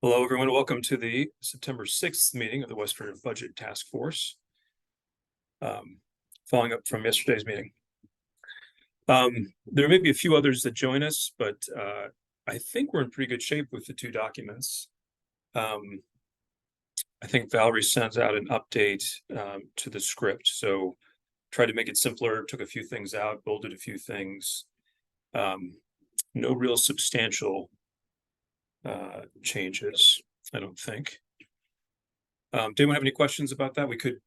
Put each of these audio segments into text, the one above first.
Hello, everyone. Welcome to the September 6th meeting of the Westford Budget Task Force. Following up from yesterday's meeting. There may be a few others that join us, but I think we're in pretty good shape with the two documents. I think Valerie sends out an update to the script, so tried to make it simpler, took a few things out, bolded a few things. No real substantial changes, I don't think. Did anyone have any questions about that? We could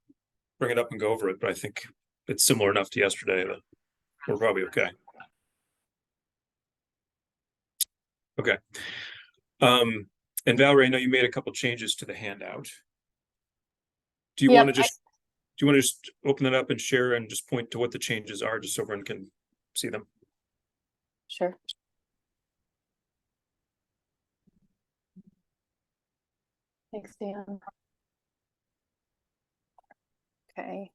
bring it up and go over it, but I think it's similar enough to yesterday that we're probably okay. Okay. And Valerie, I know you made a couple changes to the handout. Do you want to just open it up and share and just point to what the changes are, just so everyone can see them? Sure. Thanks, Dan. Okay.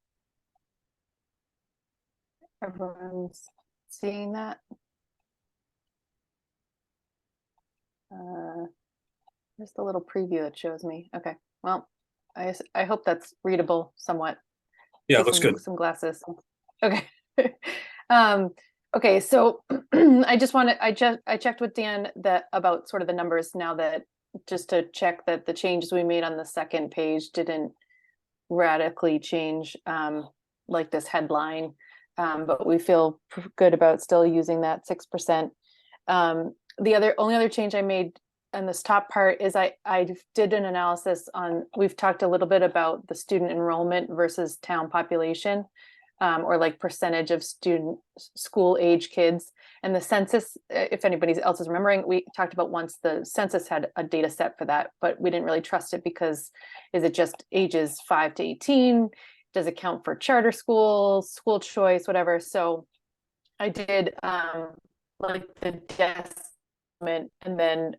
Everyone's seeing that? There's the little preview it shows me. Okay. Well, I hope that's readable somewhat. Yeah, it looks good. Some glasses. Okay. Okay, so I checked with Dan about sort of the numbers now, that just to check that the changes we made on the second page didn't radically change like this headline, but we feel good about still using that 6%. The only other change I made on this top part is I did an analysis on, we've talked a little bit about the student enrollment versus town population, or like percentage of school age kids. And the census, if anybody else is remembering, we talked about once the census had a data set for that, but we didn't really trust it because is it just ages 5 to 18? Does it count for charter schools, school choice, whatever? So I did like the estimate and then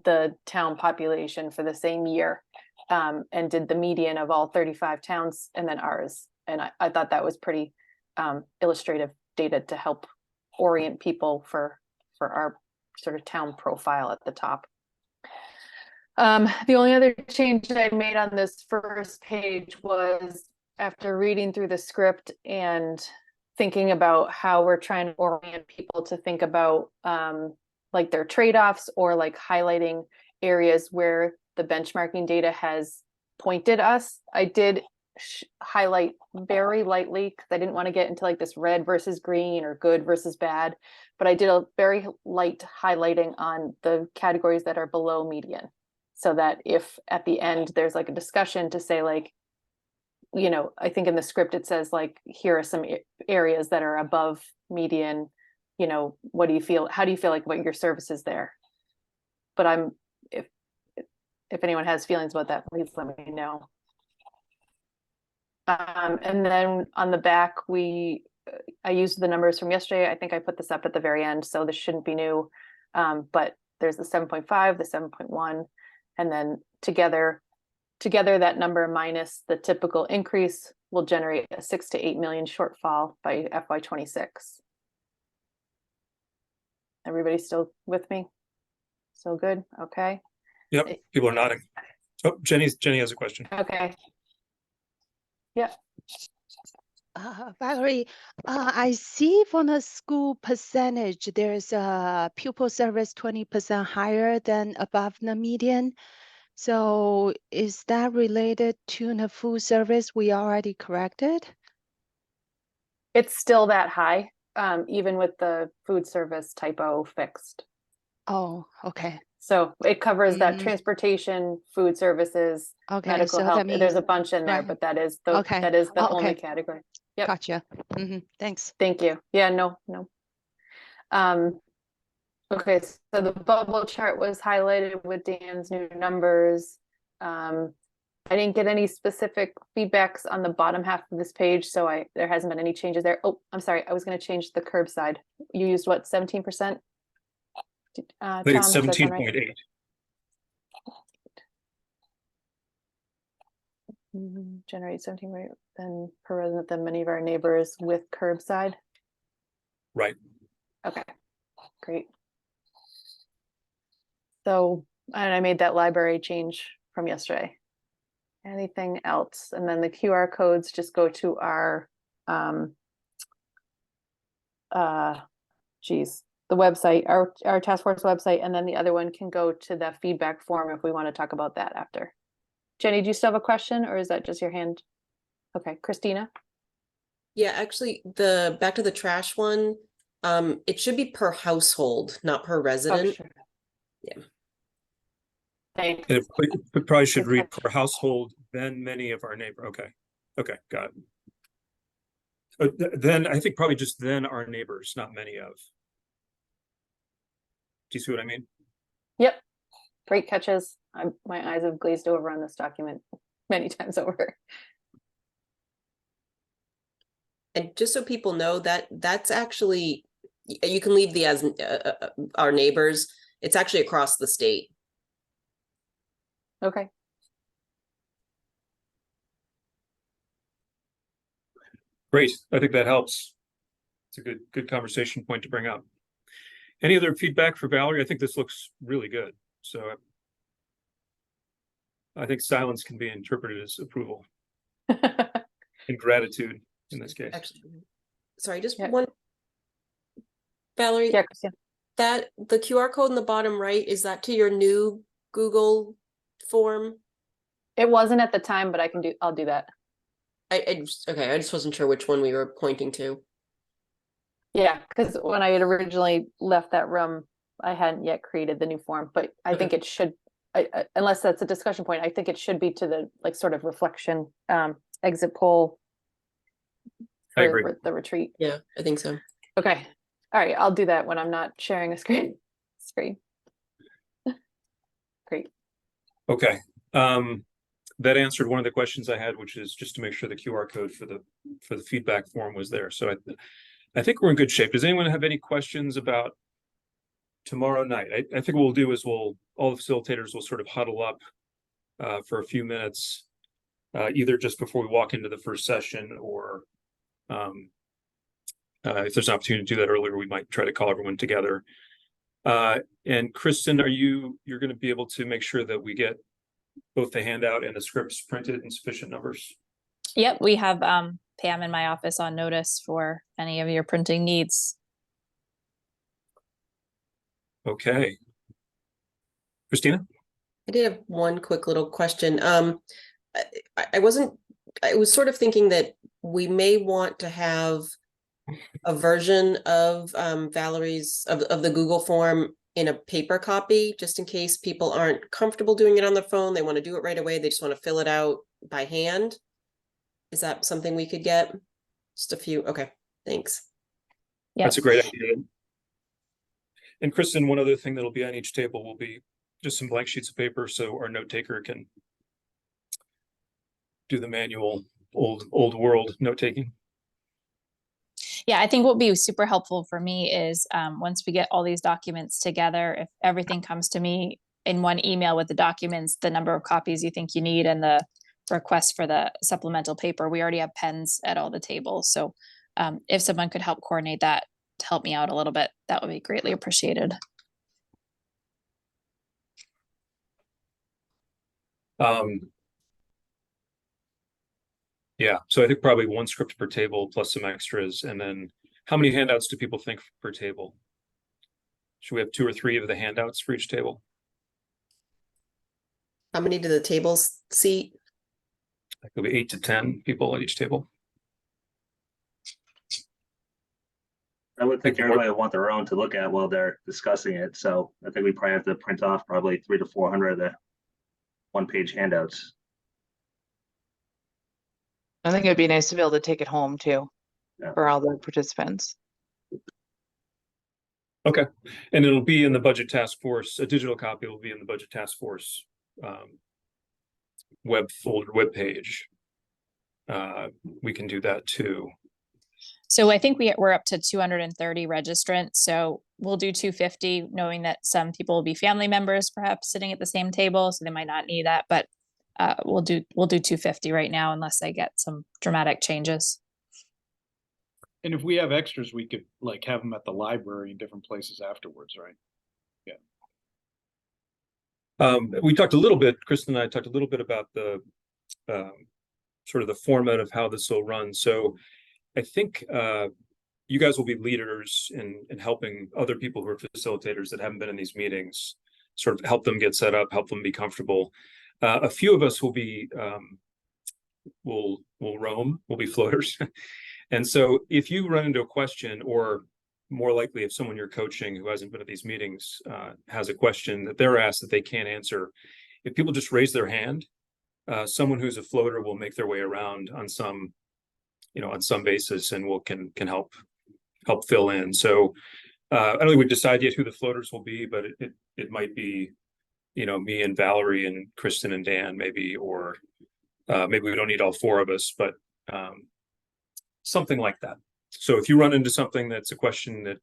the town population for the same year, and did the median of all 35 towns and then ours. And I thought that was pretty illustrative data to help orient people for our sort of town profile at the top. The only other change that I made on this first page was, after reading through the script and thinking about how we're trying to orient people to think about like their trade-offs, or like highlighting areas where the benchmarking data has pointed us, I did highlight very lightly because I didn't want to get into like this red versus green or good versus bad, but I did a very light highlighting on the categories that are below median, so that if at the end there's like a discussion to say, like, you know, I think in the script it says like, here are some areas that are above median, you know, what do you feel, how do you feel like about your services there? But if anyone has feelings about that, please let me know. And then on the back, I used the numbers from yesterday. I think I put this up at the very end, so this shouldn't be new. But there's the 7.5, the 7.1, and then together that number minus the typical increase will generate a 6 to 8 million shortfall by FY26. Everybody still with me? So good. Okay. Yep. People are nodding. Oh, Jenny has a question. Okay. Yeah. Valerie, I see from the school percentage, there's a pupil service 20% higher than above the median. So is that related to the food service we already corrected? It's still that high, even with the food service typo fixed. Oh, okay. So it covers that transportation, food services, medical health. There's a bunch in there, but that is the only category. Yep. Gotcha. Thanks. Thank you. Yeah, no. Okay, so the bubble chart was highlighted with Dan's new numbers. I didn't get any specific feedbacks on the bottom half of this page, so there hasn't been any changes there. Oh, I'm sorry. I was going to change the curbside. You used what, 17%? I think it's 17.8. Generate 17 then per resident than many of our neighbors with curbside. Right. Okay, great. So And I made that library change from yesterday. Anything else? And then the QR codes just go to our, the website, our task force website, and then the other one can go to the feedback form if we want to talk about that after. Jenny, do you still have a question, or is that just your hand? Okay, Christina? Yeah, actually, back to the trash one, it should be per household, not per Oh, resident. sure. Yeah. Thanks. And it probably should Good read catch. per household, then many of our neighbor. Okay. Okay, got it. Then I think probably just then our neighbors, not many of. Do you see what I mean? Yep, great catches. My eyes have glazed over on this document many times over. And just so people know that that's actually, you can leave the as our neighbors. It's actually across the state. Okay. Great. I think that helps. It's a good conversation point to bring up. Any other feedback for Valerie? I think this looks really good. So I think silence can be interpreted as approval and gratitude in this case. Actually, sorry, just Yeah. one. Valerie, Yeah, Christina. that the QR code in the bottom right, is that to your new Google form? It wasn't at the time, but I'll do that. Okay, I just wasn't sure which one we were pointing to. Yeah, because when I had originally left that room, I hadn't yet created the new form, but I think it should, unless that's a discussion point, I think it should be to the like sort of reflection exit poll I agree. for the retreat. Yeah, I think so. Okay. All right, I'll do that when I'm not sharing a screen. Great. Okay. That answered one of the questions I had, which is just to make sure the QR code for the feedback form was there. So I think we're in good shape. Does anyone have any questions about tomorrow night? I think what we'll do is all the facilitators will sort of huddle up for a few minutes, either just before we walk into the first session, or if there's an opportunity to do that earlier, we might try to call everyone together. And Kristen, you're going to be able to make sure that we get both the handout and the scripts printed in sufficient numbers? Yep, we have Pam in my office on notice for any of your printing needs. Okay. Christina? I did have one quick little question. I was sort of thinking that we may want to have a version of Valerie's of the Google form in a paper copy, just in case people aren't comfortable doing it on their phone. They want to do it right away. They just want to fill it out by hand. Is that something we could get? Just a few. Okay, thanks. Yep. That's a great idea. And Kristen, one other thing that'll be on each table will be just some blank sheets of paper, so our note taker can do the manual old world note taking. Yeah, I think what would be super helpful for me is once we get all these documents together, if everything comes to me in one email with the documents, the number of copies you think you need, and the request for the supplemental paper. We already have pens at all the tables. So if someone could help coordinate that to help me out a little bit, that would be greatly appreciated. Yeah, so I think probably one script per table plus some extras. And then how many handouts do people think per table? Should we have 2 or 3 of the handouts for each table? How many do the tables seat? That could be 8 to 10 people at each table. I would think everybody would want their own to look at while they're discussing it. So I think we probably have to print off probably 300 to 400 of the one-page handouts. I think it'd be nice to be able to take it home too, Yeah. for all the participants. Okay, and it'll be in the budget task force. A digital copy will be in the budget task force web folder, web page. We can do that too. So I think we're up to 230 registrants. So we'll do 250, knowing that some people will be family members, perhaps sitting at the same table, so they might not need that. But we'll do 250 right now, unless I get some dramatic changes. And if we have extras, we could like have them at the library in different places afterwards, right? Yeah. We talked a little bit, Kristen and I talked a little bit about the sort of the format of how this will run. So I think you guys will be leaders in helping other people who are facilitators that haven't been in these meetings, sort of help them get set up, help them be comfortable. A few of us will be will roam, will be floaters. And so if you run into a question, or more likely if someone you're coaching who hasn't been at these meetings has a question that they're asked that they can't answer, if people just raise their hand, someone who's a floater will make their way around on some, on some basis, and can help fill in. So I don't think we've decided yet who the floaters will be, but it might be, me and Valerie and Kristen and Dan maybe, or maybe we don't need all four of us, but something like that. So if you run into something that's a question that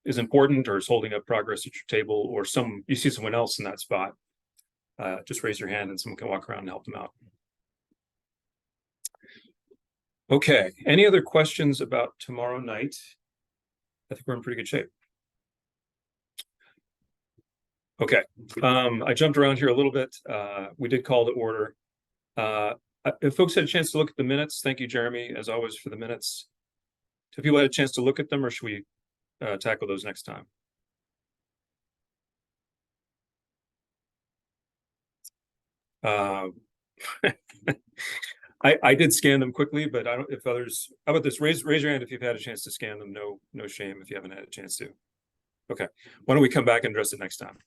is important or is holding up progress at your table, or you see someone else in that spot, just raise your hand and someone can walk around and help them out. Okay, any other questions about tomorrow night? I think we're in pretty good shape. Okay, I jumped around here a little bit. We did call to order. If folks had a chance to look at the minutes, thank you, Jeremy, as always, for the minutes. Have people had a chance to look at them, or should we tackle those next time? I did scan them quickly, but I don't. If others, how about this? Raise your hand if you've had a chance to scan them. No shame if you haven't had a chance to. Okay, why don't we come back and address it next time?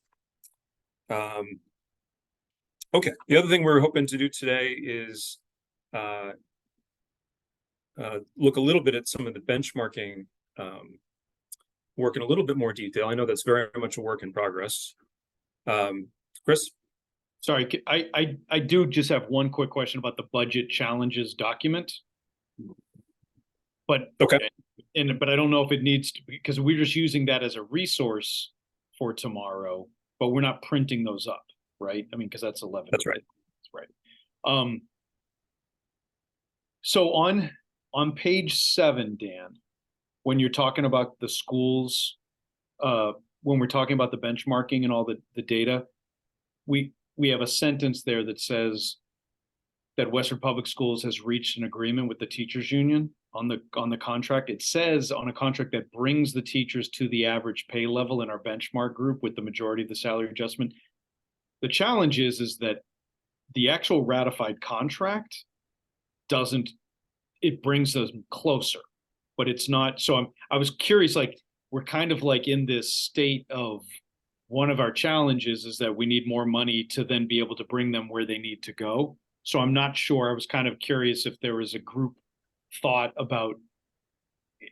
Okay, the other thing we're hoping to do today is look a little bit at some of the benchmarking work in a little bit more detail. I know that's very much a work in progress. Chris? Sorry, I do just have one quick question about the budget challenges document. But okay, but I don't know if it needs to, because we're just using that as a resource for tomorrow, but we're not printing those up, right? I mean, because that's 11. That's right. That's right. So on page 7, Dan, when you're talking about the schools, when we're talking about the benchmarking and all the data, we have a sentence there that says that Westford Public Schools has reached an agreement with the teachers union on the contract. It says on a contract that brings the teachers to the average pay level in our benchmark group with the majority of the salary adjustment. The challenge is that the actual ratified contract it brings them closer, but it's not. So I was curious, like, we're kind of like in this state of, one of our challenges is that we need more money to then be able to bring them where they need to go. So I'm not sure. I was kind of curious if there was a group thought about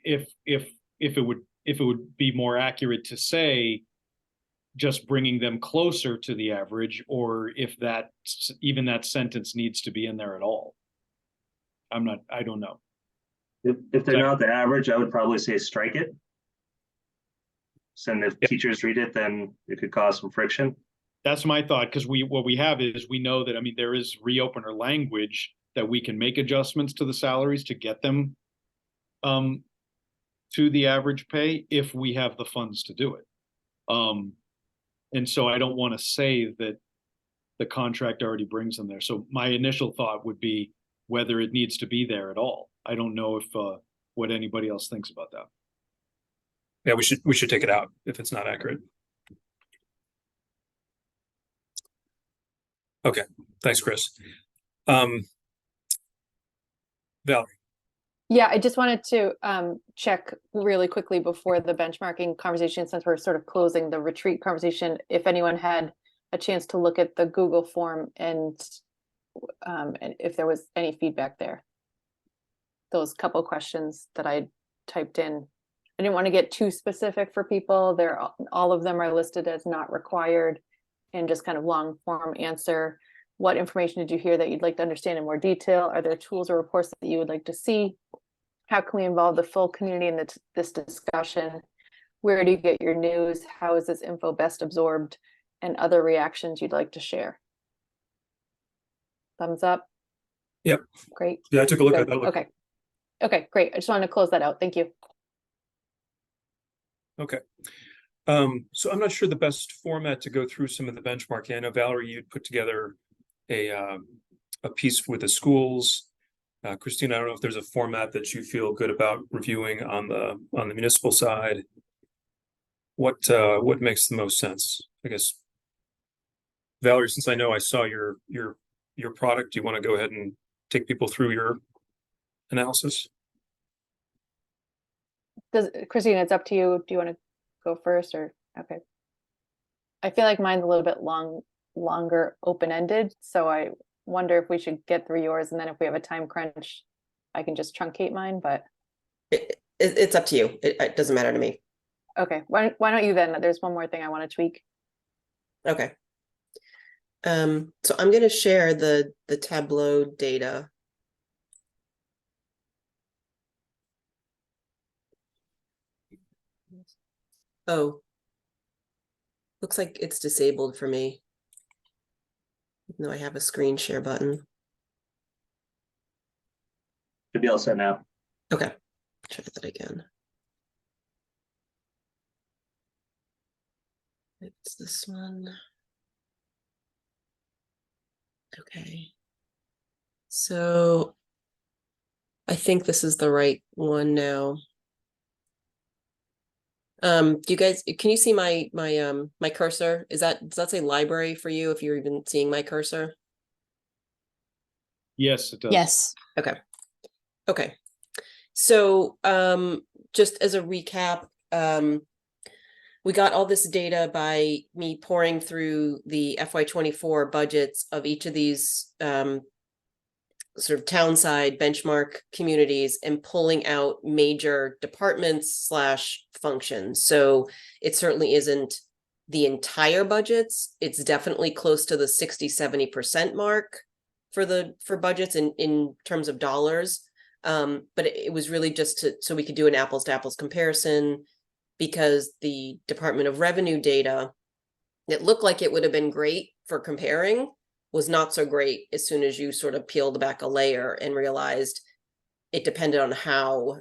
if it would be more accurate to say just bringing them closer to the average, or if even that sentence needs to be in there at all. I don't know. If they're not the average, I would probably say strike it. And if teachers read it, then it could cause some friction. That's my thought, because what we have is, we know that, I mean, there is reopener language that we can make adjustments to the salaries to get them to the average pay if we have the funds to do it. And so I don't want to say that the contract already brings them there. So my initial thought would be whether it needs to be there at all. I don't know if what anybody else thinks about that. Yeah, we should take it out if it's not accurate. Okay, thanks, Chris. Valerie. Yeah, I just wanted to check really quickly before the benchmarking conversation, since we're sort of closing the retreat conversation, if anyone had a chance to look at the Google form and if there was any feedback there. Those couple questions that I typed in. I didn't want to get too specific for people. All of them are listed as not required, and just kind of long form answer. What information did you hear that you'd like to understand in more detail? Are there tools or reports that you would like to see? How can we involve the full community in this discussion? Where do you get your news? How is this info best absorbed? And other reactions you'd like to share? Thumbs up. Yep. Great. Yeah, I took a look at that. Okay. Okay, great. I just wanted to close that out. Thank you. Okay. So I'm not sure the best format to go through some of the benchmarking. I know Valerie, you'd put together a piece with the schools. Christine, I don't know if there's a format that you feel good about reviewing on the municipal side. What makes the most sense? I guess, Valerie, since I know I saw your product, do you want to go ahead and take people through your analysis? Christine, it's up to you. Do you want to go first or, okay. I feel like mine's a little bit longer open-ended, so I wonder if we should get through yours, and then if we have a time crunch, I can just truncate mine, but. It's up to you. It doesn't matter to me. Okay, why don't you then? There's one more thing I want to tweak. Okay. So I'm going to share the Tableau data. Oh, looks like it's disabled for me. No, I have a screen share button. Should be all set now. Okay, try that again. It's this one. Okay. So I think this is the right one now. Do you guys, can you see my cursor? Does that say library for you if you're even seeing my cursor? Yes, it does. Yes. Okay. Okay. So just as a recap, we got all this data by me pouring through the FY24 budgets of each of these sort of townside benchmark communities and pulling out major departments / functions. So it certainly isn't the entire budgets. It's definitely close to the 60-70% mark for budgets in terms of dollars. But it was really just so we could do an apples to apples comparison, because the Department of Revenue data, it looked like it would have been great for comparing, was not so great as soon as you sort of peeled back a layer and realized it depended on how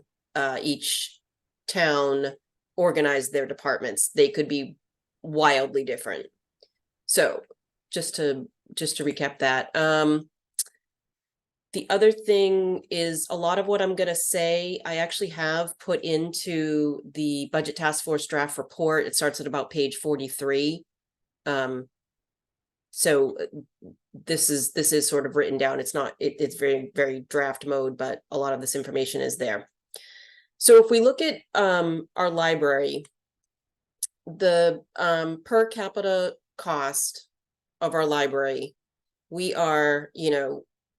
each town organized their departments. They could be wildly different. So just to recap that. The other thing is a lot of what I'm going to say, I actually have put into the Budget Task Force draft report. It starts at about page 43. So this is sort of written down. It's not, it's very, very draft mode, but a lot of this information is there. So if we look at our library, the per capita cost of our library, we are,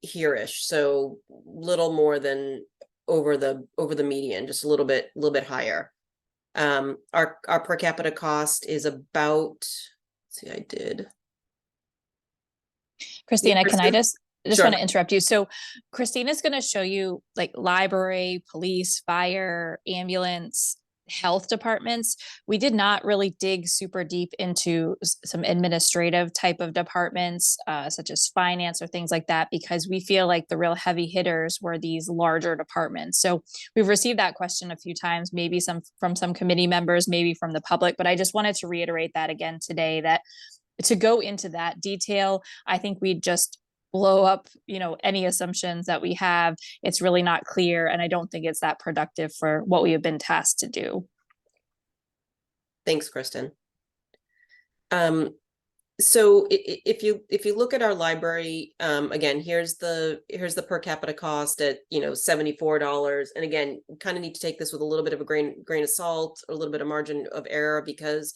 here-ish, so little more than over the median, just a little bit higher. Our per capita cost is about, let's see, I did. Christina, can I just Sure. want to interrupt you? So Christina's going to show you like library, police, fire, ambulance, health departments. We did not really dig super deep into some administrative type of departments, such as finance or things like that, because we feel like the real heavy hitters were these larger departments. So we've received that question a few times, maybe from some committee members, maybe from the public, but I just wanted to reiterate that again today, that to go into that detail, I think we just blow up, any assumptions that we have. It's really not clear. And I don't think it's that productive for what we have been tasked to do. Thanks, Kristen. So if you look at our library, again, here's the per capita cost at, $74. And again, kind of need to take this with a little bit of a grain of salt, a little bit of margin of error, because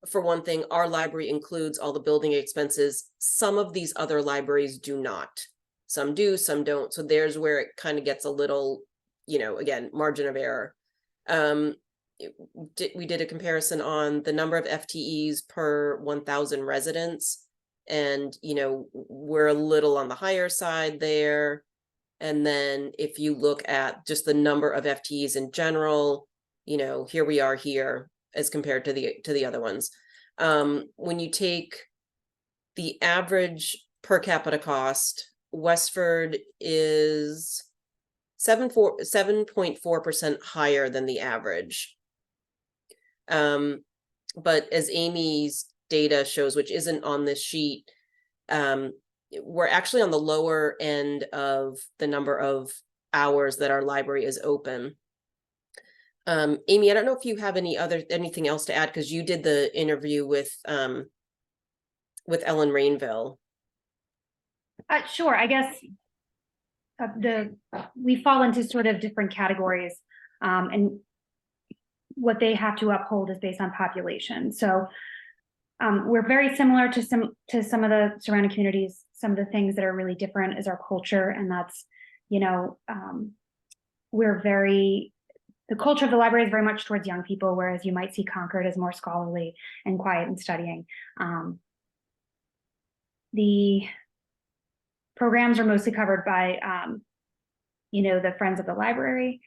for one thing, our library includes all the building expenses. Some of these other libraries do not. Some do, some don't. So there's where it kind of gets a little, again, margin of error. We did a comparison on the number of FTEs per 1,000 residents. And, we're a little on the higher side there. And then if you look at just the number of FTEs in general, here we are here as compared to the other ones. When you take the average per capita cost, Westford is 7.4% higher than the average. But as Amy's data shows, which isn't on this sheet, we're actually on the lower end of the number of hours that our library is open. Amy, I don't know if you have anything else to add, because you did the interview with Ellen Rainville. Sure, I guess we fall into sort of different categories, and what they have to uphold is based on population. So we're very similar to some of the surrounding communities. Some of the things that are really different is our culture, and that's, you know, the culture of the library is very much towards young people, whereas you might see Concord as more scholarly and quiet and studying. The programs are mostly covered by, you know, the Friends of the Library.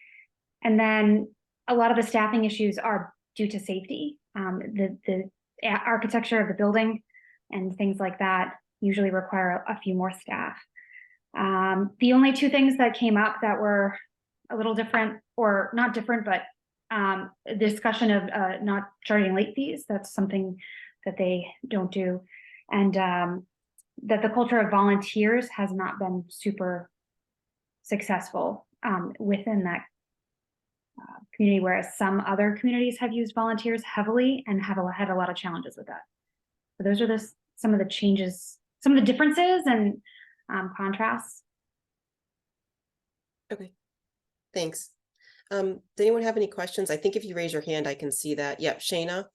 And then a lot of the staffing issues are due to safety. The architecture of the building and things like that usually require a few more staff. The only two things that came up that were a little different, or not different, but the discussion of not charging late fees. That's something that they don't do. And that the culture of volunteers has not been super successful within that community, whereas some other communities have used volunteers heavily and have had a lot of challenges with that. So those are some of the changes, some of the differences and contrasts. Okay, thanks. Does anyone have any questions? I think if you raise your hand, I can see that. Yep, Shayna.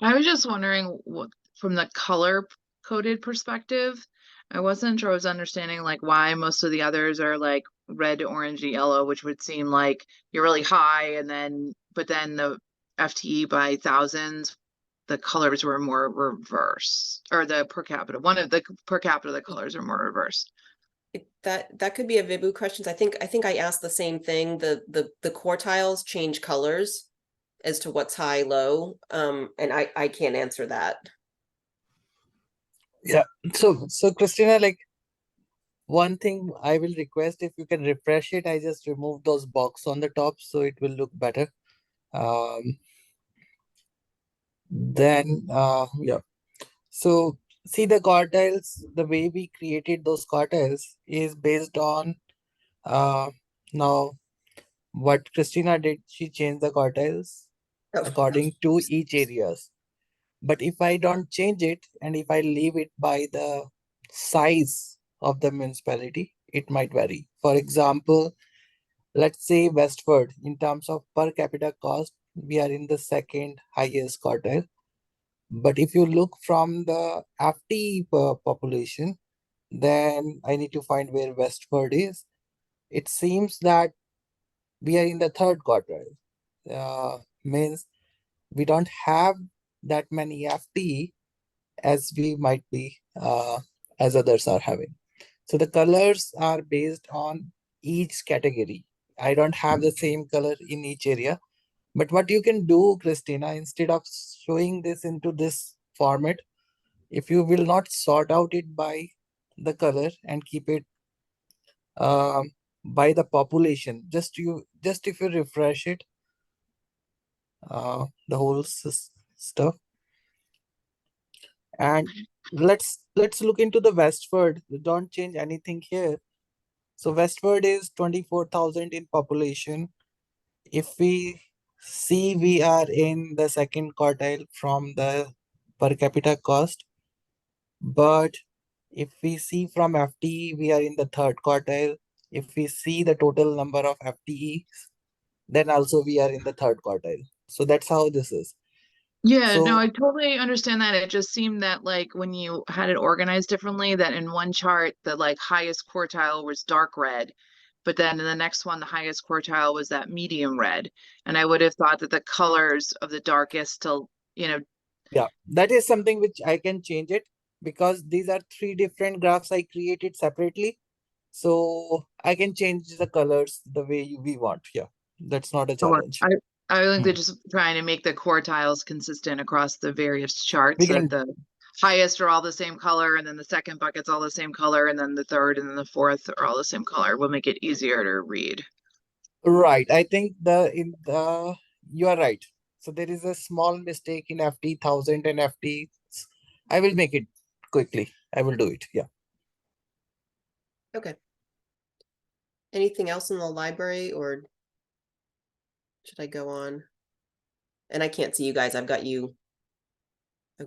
I was just wondering what, from the color coded perspective, I wasn't sure I was understanding like why most of the others are like red, orange, yellow, which would seem like you're really high, and then but then the FTE by thousands, the colors were more reversed, or the per capita, one of the per capita, the colors are more reversed. That could be a Vibu questions. I think I asked the same thing. The quartiles change colors as to what's high, low, and I can't answer that. Yeah, so Christina, like one thing I will request, if you can refresh it, I just remove those box on the top so it will look better. Then yeah, so see the quartiles, the way we created those quartiles is based on now what Christina did. She changed the quartiles according to each areas. But if I don't change it, and if I leave it by the size of the municipality, it might vary. For example, let's say Westford, in terms of per capita cost, we are in the second highest quartile. But if you look from the FTE per population, then I need to find where Westford is. It seems that we are in the third quartile. Means we don't have that many FTE as we might be, as others are having. So the colors are based on each category. I don't have the same color in each area. But what you can do, Christina, instead of showing this into this format, if you will not sort out it by the color and keep it by the population, just if you refresh it, the whole stuff, and let's look into the Westford. Don't change anything here. So Westford is 24,000 in population. If we see, we are in the second quartile from the per capita cost. But if we see from FTE, we are in the third quartile. If we see the total number of FTEs, then also we are in the third quartile. So that's how this is. Yeah, So, no, I totally understand that. It just seemed that like when you had it organized differently, that in one chart, the like highest quartile was dark red, but then in the next one, the highest quartile was that medium red. And I would have thought that the colors of the darkest till, you know. yeah, that is something which I can change it, because these are three different graphs I created separately. So I can change the colors the way we want. Yeah, that's not a challenge. I think they're just trying to make the quartiles consistent across the various charts. We can, the highest are all the same color, and then the second bucket's all the same color, and then the third and then the fourth are all the same color. Will make it easier to read. right. I think you are right. So there is a small mistake in FT 1000 and FT. I will make it quickly. I will do it. Yeah. Okay. Anything else in the library, or should I go on? And I can't see you guys. I've got you. I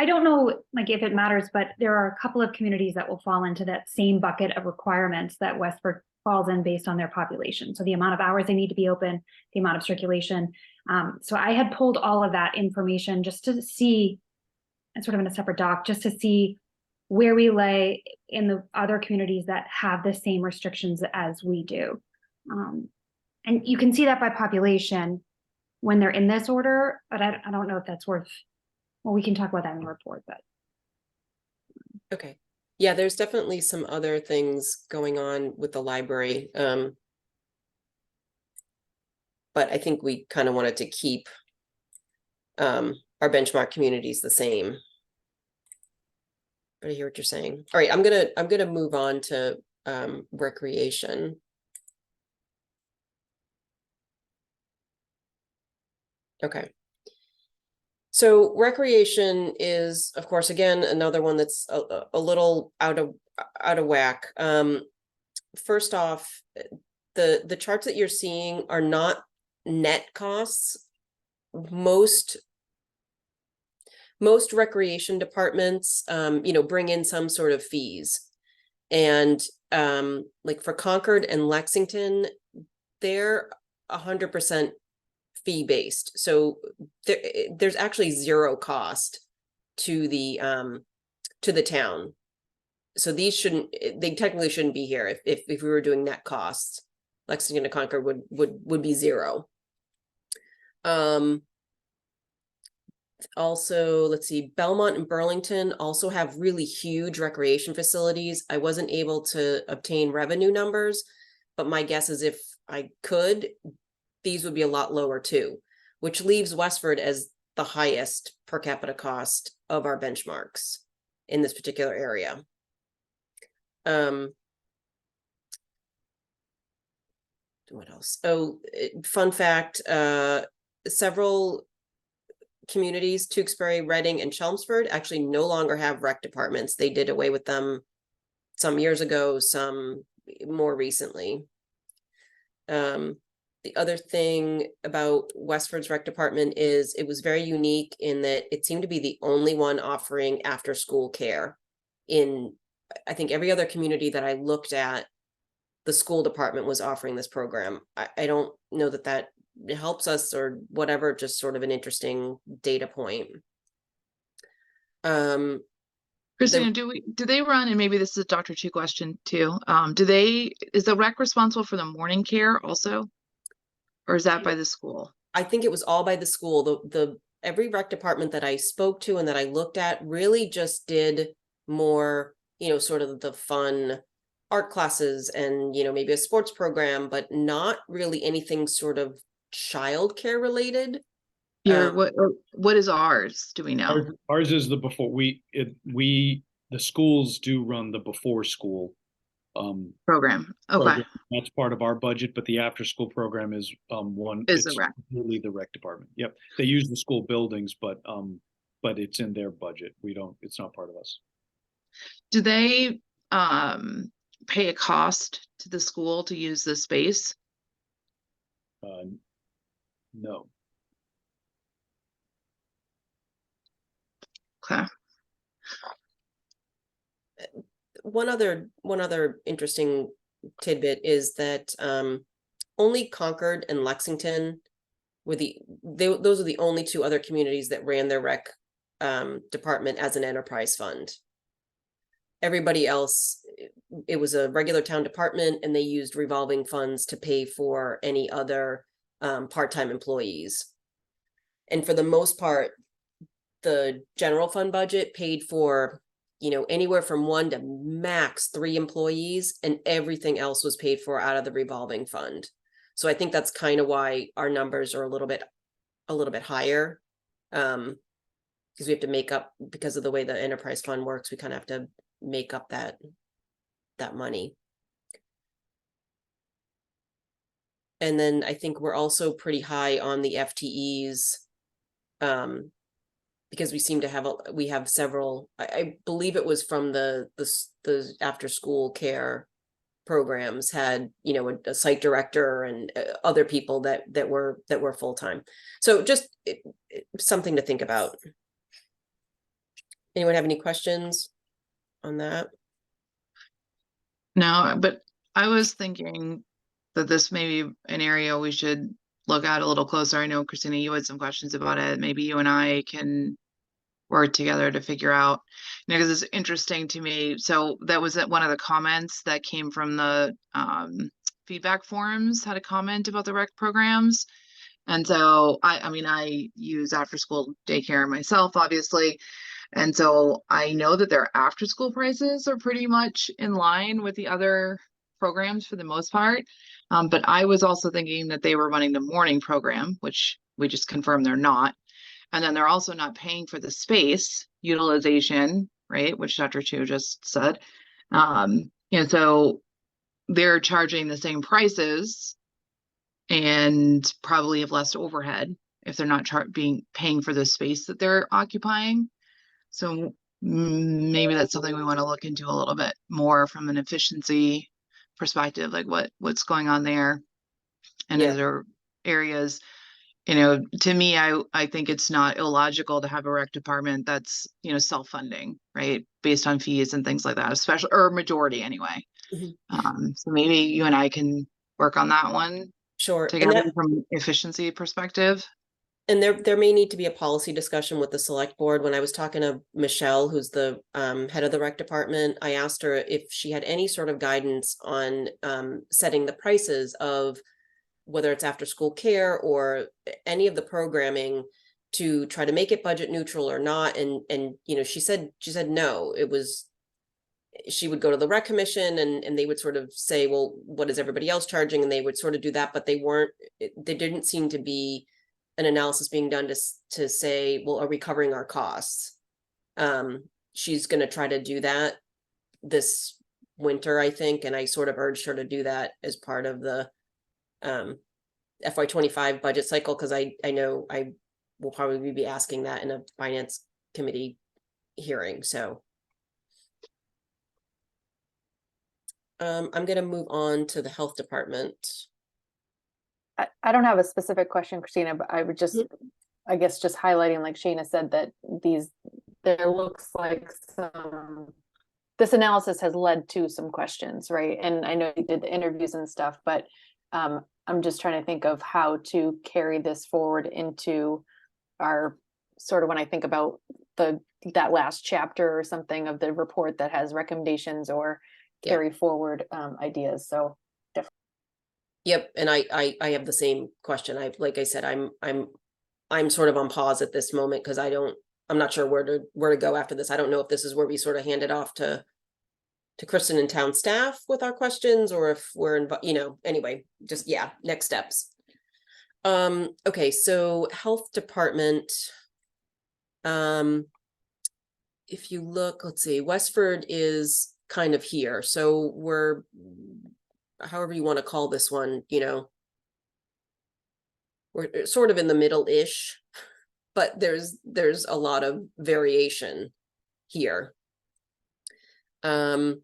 don't know, like, if it matters, but there are a couple of communities that will fall into that same bucket of requirements that Westford falls in based on their population. So the amount of hours they need to be open, the amount of circulation. So I had pulled all of that information just to see, and sort of in a separate doc, just to see where we lay in the other communities that have the same restrictions as we do. And you can see that by population when they're in this order, but I don't know if that's worth, well, we can talk about that in the report, but. Okay. Yeah, there's definitely some other things going on with the library. But I think we kind of wanted to keep our benchmark communities the same. But I hear what you're saying. All right, I'm gonna move on to recreation. Okay. So recreation is, of course, again, another one that's a little out of whack. First off, the charts that you're seeing are not net costs. Most recreation departments, bring in some sort of fees. And like for Concord and Lexington, they're 100% fee-based. So there's actually zero cost to the town. So they technically shouldn't be here if we were doing net costs. Lexington and Concord would be zero. Also, let's see, Belmont and Burlington also have really huge recreation facilities. I wasn't able to obtain revenue numbers, but my guess is if I could, these would be a lot lower too, which leaves Westford as the highest per capita cost of our benchmarks in this particular area. What else? Oh, fun fact, several communities, Tewksbury, Reading, and Chelmsford, actually no longer have rec departments. They did away with them some years ago, some more recently. The other thing about Westford's rec department is it was very unique in that it seemed to be the only one offering after school care. In, I think, every other community that I looked at, the school department was offering this program. I don't know that helps us or whatever, just sort of an interesting data point. Christina, do they run, and maybe this is a Dr. Chu question too, is the rec responsible for the morning care also? Or is that by the school? I think it was all by the school. Every rec department that I spoke to and that I looked at really just did more, sort of the fun art classes and, maybe a sports program, but not really anything sort of childcare related. What is ours? Do we know? Ours is the before the schools do run the before school program. Okay. Program. That's part of our budget, but the after school program is the rec. Really the rec department. Yep. They use the school buildings, but it's in their budget. It's not part of us. Do they pay a cost to the school to use the space? No. Okay. One other interesting tidbit is that only Concord and Lexington were those are the only two other communities that ran their rec department as an enterprise fund. Everybody else, it was a regular town department, and they used revolving funds to pay for any other part-time employees. And for the most part, the general fund budget paid for, anywhere from 1 to max 3 employees, and everything else was paid for out of the revolving fund. So I think that's kind of why our numbers are a little bit higher. Because we have to make up, because of the way the enterprise fund works, we kind of have to make up that money. And then I think we're also pretty high on the FTEs. Because we seem to have we have several, I believe it was from the after school care programs had, you know, a site director and other people that were full-time. So just something to think about. Anyone have any questions on that? No, but I was thinking that this may be an area we should look at a little closer. I know, Christina, you had some questions about it. Maybe you and I can work together to figure out, you know, because it's interesting to me. So that was one of the comments that came from the feedback forums, had a comment about the rec programs. And so I mean, I use after school daycare myself, obviously. And so I know that their after school prices are pretty much in line with the other programs for the most part. But I was also thinking that they were running the morning program, which we just confirmed they're not. And then they're also not paying for the space utilization, right? Which Dr. Chu just said. And so they're charging the same prices and probably have less overhead if they're not paying for the space that they're occupying. So maybe that's something we want to look into a little bit more from an efficiency perspective, like what's going on there. And Yeah. is there areas, you know, to me, I think it's not illogical to have a rec department that's, you know, self-funding, right? Based on fees and things like that, especially, or majority anyway. So maybe you and I can work on that one Sure. together from an efficiency perspective. And there may need to be a policy discussion with the select board. When I was talking to Michelle, who's the head of the rec department, I asked her if she had any sort of guidance on setting the prices of whether it's after school care or any of the programming to try to make it budget neutral or not. And you know, she said no, it was, she would go to the rec commission and they would sort of say, well, what is everybody else charging? And they would sort of do that, but there didn't seem to be an analysis being done to say, well, are we covering our costs? She's going to try to do that this winter, I think. And I sort of urged her to do that as part of the FY25 budget cycle, because I know I will probably be asking that in a finance committee hearing. So I'm going to move on to the health department. I don't have a specific question, Christina, but I would just, I guess, just highlighting, like Shana said, that there looks like this analysis has led to some questions, right? And I know you did the interviews and stuff, but I'm just trying to think of how to carry this forward into our sort of, when I think about that last chapter or something of the report that has recommendations or carry forward ideas. So Yep, and I have the same question. Like I said, I'm sort of on pause at this moment because I'm not sure where to go after this. I don't know if this is where we sort of hand it off to Kristen and town staff with our questions, or if we're you know, anyway, just next steps. Okay, so health department. If you look, let's see, Westford is kind of here. So we're, however you want to call this one, you know, we're sort of in the middle-ish, but there's a lot of variation here. The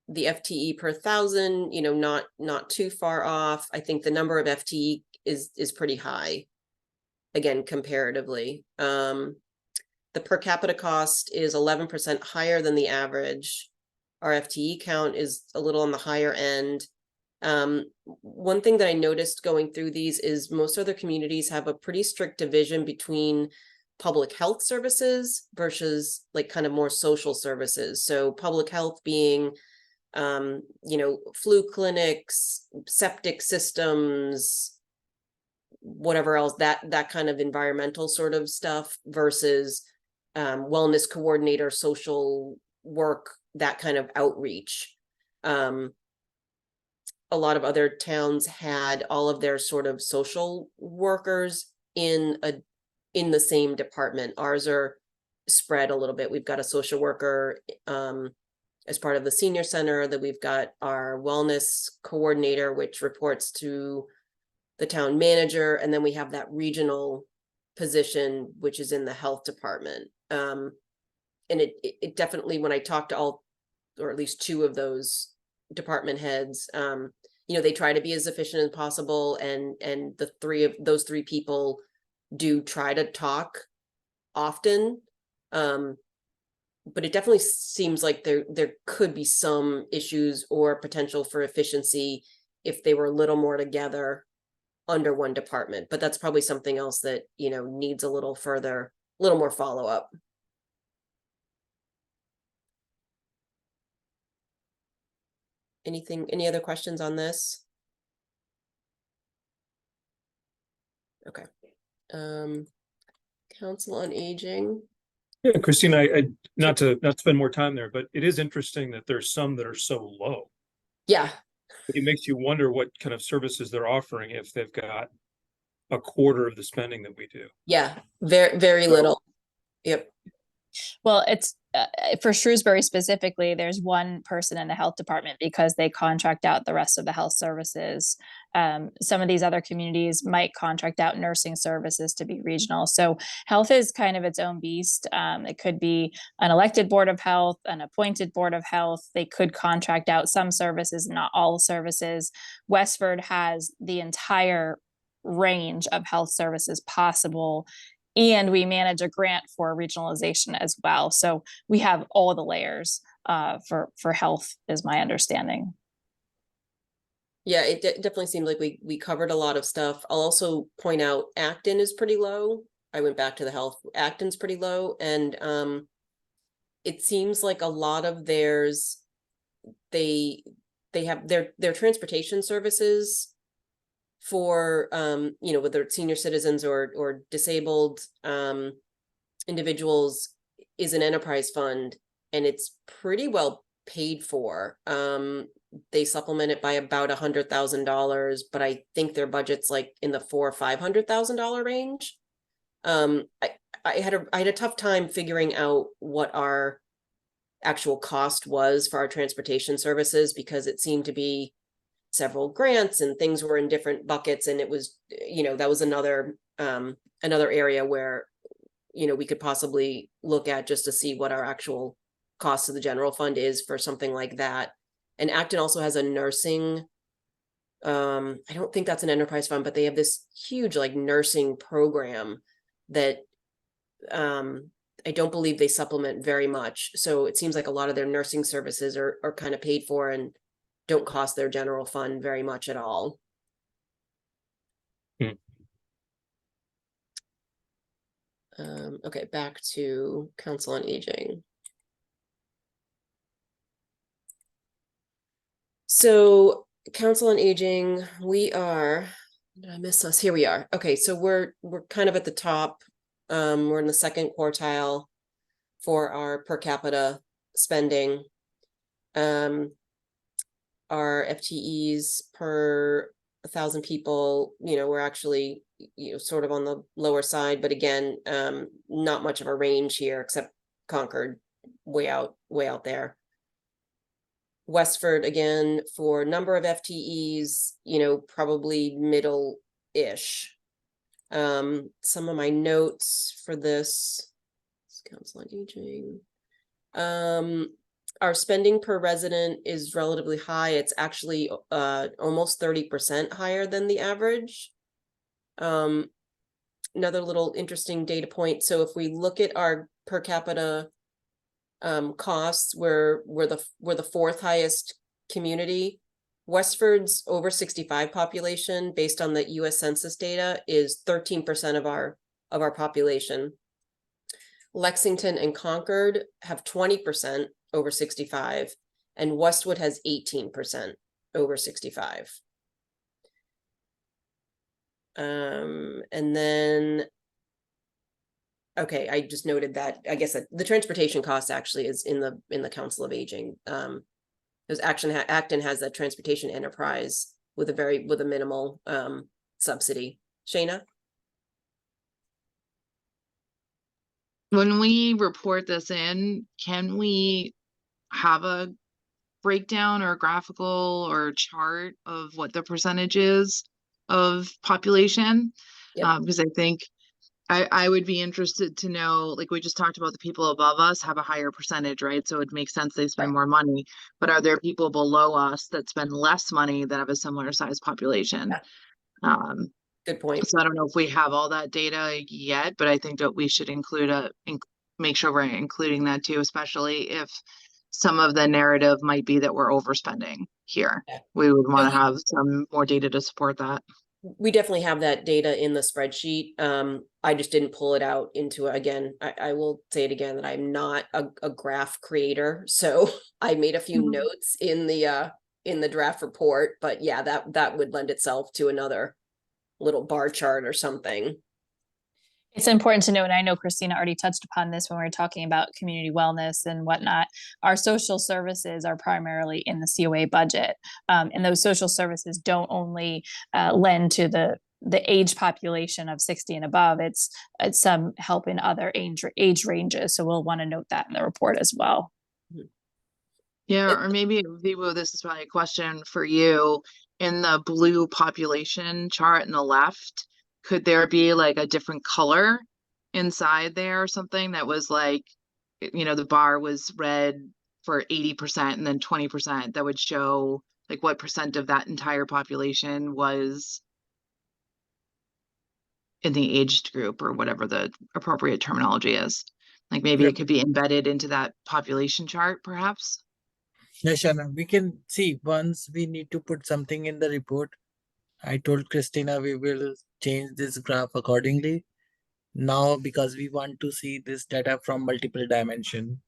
FTE per 1,000, you know, not too far off. I think the number of FTE is pretty high, again, comparatively. The per capita cost is 11% higher than the average. Our FTE count is a little on the higher end. One thing that I noticed going through these is most other communities have a pretty strict division between public health services versus like kind of more social services. So public health being, you know, flu clinics, septic systems, whatever else, that kind of environmental sort of stuff, versus wellness coordinator, social work, that kind of outreach. A lot of other towns had all of their sort of social workers in the same department. Ours are spread a little bit. We've got a social worker as part of the senior center, that we've got our wellness coordinator, which reports to the town manager, and then we have that regional position, which is in the health department. And it definitely, when I talked to all, or at least two of those department heads, you know, they try to be as efficient as possible, and those three people do try to talk often. But it definitely seems like there could be some issues or potential for efficiency if they were a little more together under one department, but that's probably something else that, you know, needs a little more follow-up. Any other questions on this? Okay. Council on Aging. Yeah, Christine, I not to spend more time there, but it is interesting that there's some that are so low. Yeah, It makes you wonder what kind of services they're offering if they've got a quarter of the spending that we do. yeah, very little. Yep. Well, it's for Shrewsbury specifically, there's one person in the health department because they contract out the rest of the health services. Some of these other communities might contract out nursing services to be regional. So health is kind of its own beast. It could be an elected board of health, an appointed board of health. They could contract out some services, not all services. Westford has the entire range of health services possible, and we manage a grant for regionalization as well. So we have all the layers for health, is my understanding. Yeah, it definitely seemed like we covered a lot of stuff. I'll also point out Acton is pretty low. I went back to the health. Acton's pretty low, and it seems like a lot of theirs, they have their transportation services for you know, whether it's senior citizens or disabled individuals, is an enterprise fund, and it's pretty well paid for. They supplement it by about $100,000, but I think their budget's like in the $400,000 or $500,000 range. I had a tough time figuring out what our actual cost was for our transportation services, because it seemed to be several grants and things were in different buckets, and it was, you know, that was another area where, you know, we could possibly look at just to see what our actual cost of the general fund is for something like that. And Acton also has a nursing, I don't think that's an enterprise fund, but they have this huge like nursing program that I don't believe they supplement very much. So it seems like a lot of their nursing services are kind of paid for and don't cost their general fund very much at all. Okay, back to Council on Aging. So Council on Aging, we are, did I miss us? Here we are. Okay, so we're kind of at the top. We're in the second quartile for our per capita spending. Our FTEs per 1,000 people, you know, we're actually, you know, sort of on the lower side, but again, not much of a range here, except Concord, way out there. Westford, again, for number of FTEs, you know, probably middle-ish. Some of my notes for this, Council on Aging. Our spending per resident is relatively high. It's actually almost 30% higher than the average. Another little interesting data point. So if we look at our per capita costs, we're the fourth highest community. Westford's over 65 population, based on the US Census data, is 13% of our population. Lexington and Concord have 20% over 65, and Westwood has 18% over 65. And then, okay, I just noted that, I guess that the transportation cost actually is in the Council of Aging. Because Acton has that transportation enterprise with a minimal subsidy. Shayna? When we report this in, can we have a breakdown or graphical or chart of what the percentage is of population? Yep. Because I think I would be interested to know, like we just talked about, the people above us have a higher percentage, right? So it makes sense they spend more money, but are there people below us that spend less money that have a similar size population? Good point. So I don't know if we have all that data yet, but I think that we should include make sure we're including that too, especially if some of the narrative might be that we're overspending here. Yeah. We would want to have some more data to support that. We definitely have that data in the spreadsheet. I just didn't pull it out into, again, I will say it again, that I'm not a graph creator. So I made a few notes in the draft report, but yeah, that would lend itself to another little bar chart or something. It's important to note, and I know Christina already touched upon this when we were talking about community wellness and whatnot. Our social services are primarily in the COA budget, and those social services don't only lend to the age population of 60 and above. It's some help in other age ranges. So we'll want to note that in the report as well. Yeah, or maybe Vivo, this is probably a question for you. In the blue population chart in the left, could there be like a different color inside there or something that was like, you know, the bar was red for 80% and then 20% that would show like what percent of that entire population was in the aged group or whatever the appropriate terminology is. Like maybe it could be embedded into that population chart, perhaps. Yeah, Shana, we can see once we need to put something in the report. I told Christina we will change this graph accordingly. Now, because we want to see this data from multiple dimension.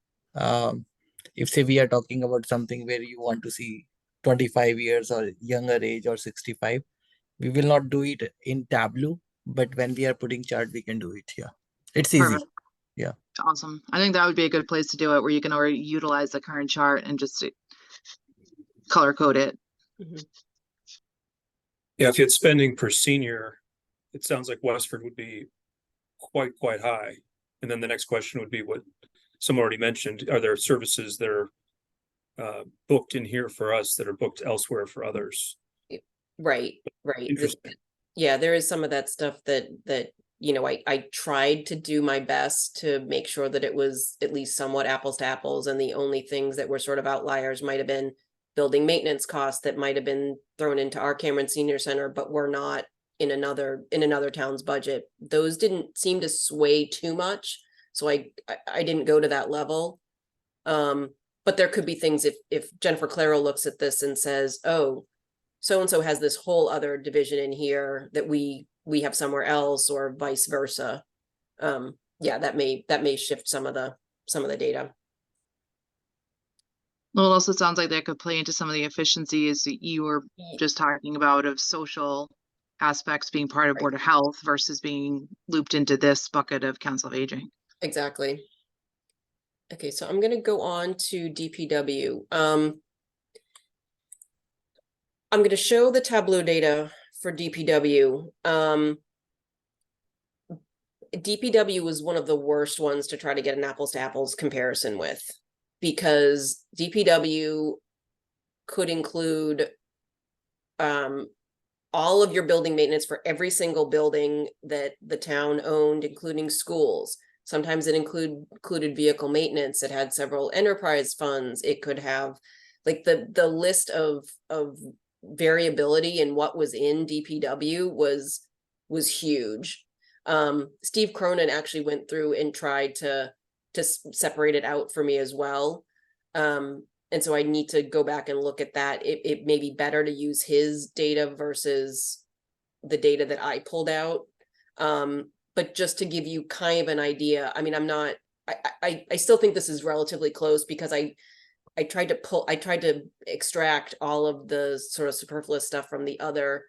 If say we are talking about something where you want to see 25 years or younger age or 65, we will not do it in Tableau, but when we are putting chart, we can do it here. It's easy. Perfect. Yeah. Awesome. I think that would be a good place to do it, where you can already utilize the current chart and just color code it. Yeah, if you had spending per senior, it sounds like Westford would be quite high. And then the next question would be what someone already mentioned, are there services that are booked in here for us that are booked elsewhere for others? Right. Interesting. Yeah, there is some of that stuff that you know, I tried to do my best to make sure that it was at least somewhat apples to apples, and the only things that were sort of outliers might have been building maintenance costs that might have been thrown into our Cameron Senior Center, but were not in another town's budget. Those didn't seem to sway too much, so I didn't go to that level. But there could be things if Jennifer Claro looks at this and says, oh, so and so has this whole other division in here that we have somewhere else, or vice versa. Yeah, that may shift some of the data. Well, it also sounds like that could play into some of the efficiencies that you were just talking about, of social aspects being part of Board of Health versus being looped into this bucket of Council of Aging. Exactly. Okay, so I'm gonna go on to DPW. I'm gonna show the Tableau data for DPW. DPW was one of the worst ones to try to get an apples to apples comparison with, because DPW could include all of your building maintenance for every single building that the town owned, including schools. Sometimes it included vehicle maintenance. It had several enterprise funds. It could have, like, the list of variability in what was in DPW was huge. Steve Cronin actually went through and tried to separate it out for me as well. And so I need to go back and look at that. It may be better to use his data versus the data that I pulled out. But just to give you kind of an idea, I mean, I still think this is relatively close, because I tried to extract all of the sort of superfluous stuff from the other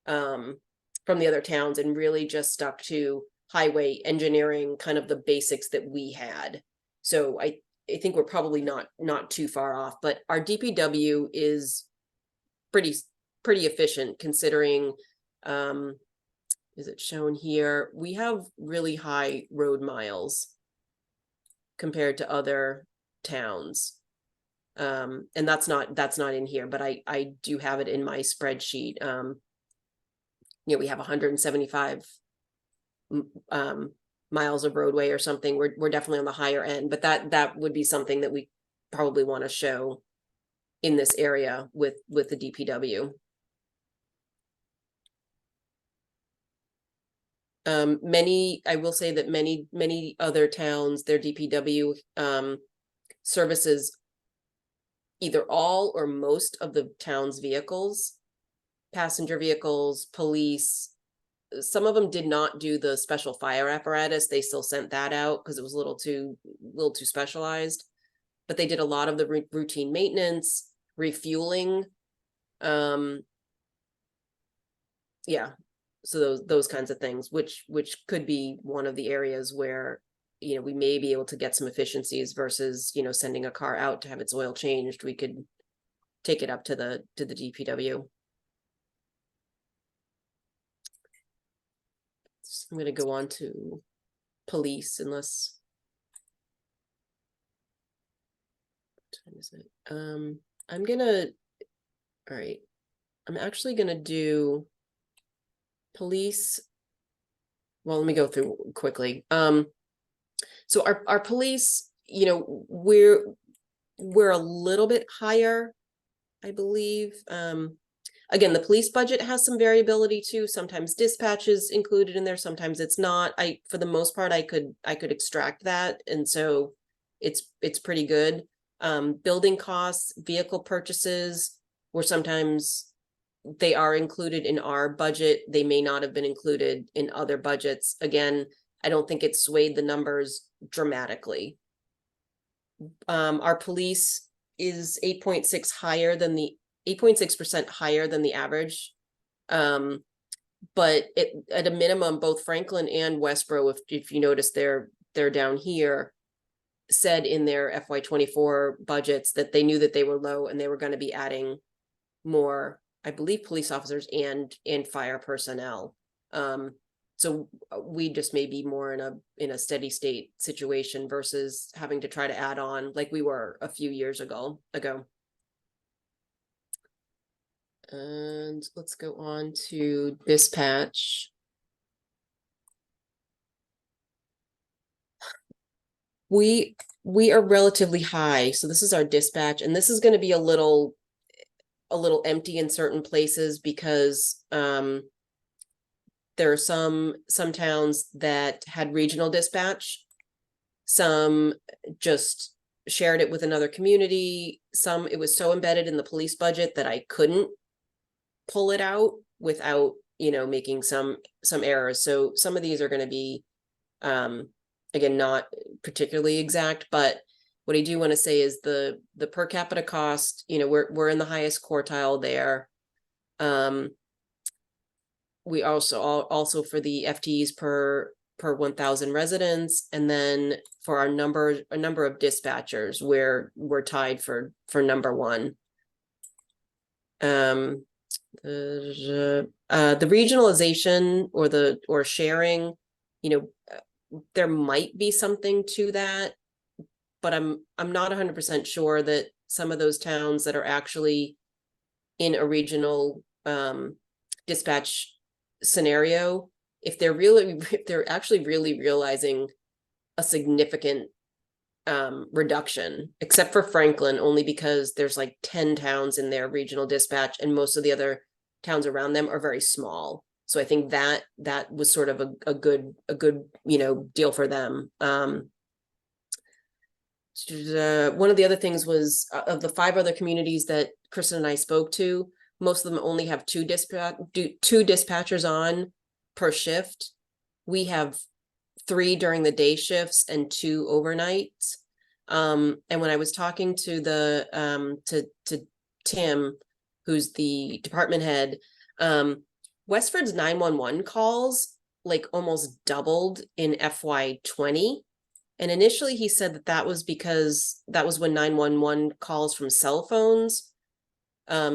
towns, and really just stuck to highway engineering, kind of the basics that we had. So I think we're probably not too far off, but our DPW is pretty efficient, considering, is it shown here? We have really high road miles compared to other towns. And that's not in here, but I do have it in my spreadsheet. We have 175 miles of roadway or something. We're definitely on the higher end, but that would be something that we probably want to show in this area with the DPW. I will say that many other towns, their DPW services either all or most of the town's vehicles, passenger vehicles, police. Some of them did not do the special fire apparatus. They still sent that out because it was a little too specialized, but they did a lot of the routine maintenance, refueling. Yeah, so those kinds of things, which could be one of the areas where, we may be able to get some efficiencies versus, sending a car out to have its oil changed. We could take it up to the DPW. I'm going to go on to police unless. What time is it? All right. I'm actually going to do police. Well, let me go through quickly. So our police, we're a little bit higher, I believe. Again, the police budget has some variability too. Sometimes dispatch is included in there, sometimes it's not. For the most part, I could extract that, and so it's pretty good. Building costs, vehicle purchases, were sometimes they are included in our budget. They may not have been included in other budgets. Again, I don't think it swayed the numbers dramatically. Our police is 8.6% higher than the 8.6% higher than the average. But at a minimum, both Franklin and Westboro, if you notice, they're down here, said in their FY24 budgets that they knew that they were low and they were going to be adding more, I believe, police officers and fire personnel. So we just may be more in a steady state situation versus having to try to add on like we were a few years ago. And let's go on to dispatch. We are relatively high. So this is our dispatch, and this is going to be a little empty in certain places because there are some towns that had regional dispatch. Some just shared it with another community. Some it was so embedded in the police budget that I couldn't pull it out without, making some errors. So some of these are going to be, again, not particularly exact, but what I do want to say is the per capita cost, we're in the highest quartile there. We also for the FTEs per 1,000 residents, and then for a number of dispatchers, we're tied for number one. The regionalization or sharing, there might be something to that, but I'm not 100% sure that some of those towns that are actually in a regional dispatch scenario, if they're actually really realizing a significant reduction, except for Franklin, only because there's like 10 towns in their regional dispatch and most of the other towns around them are very small. So I think that was sort of a good deal for them. One of the other things was of the 5 other communities that Kristen and I spoke to, most of them only have two dispatchers on per shift. We have 3 during the day shifts and 2 overnights. And when I was talking to to Tim, who's the department head, Westford's 911 calls like almost doubled in FY20. And initially he said that was because that was when 911 calls from cell phones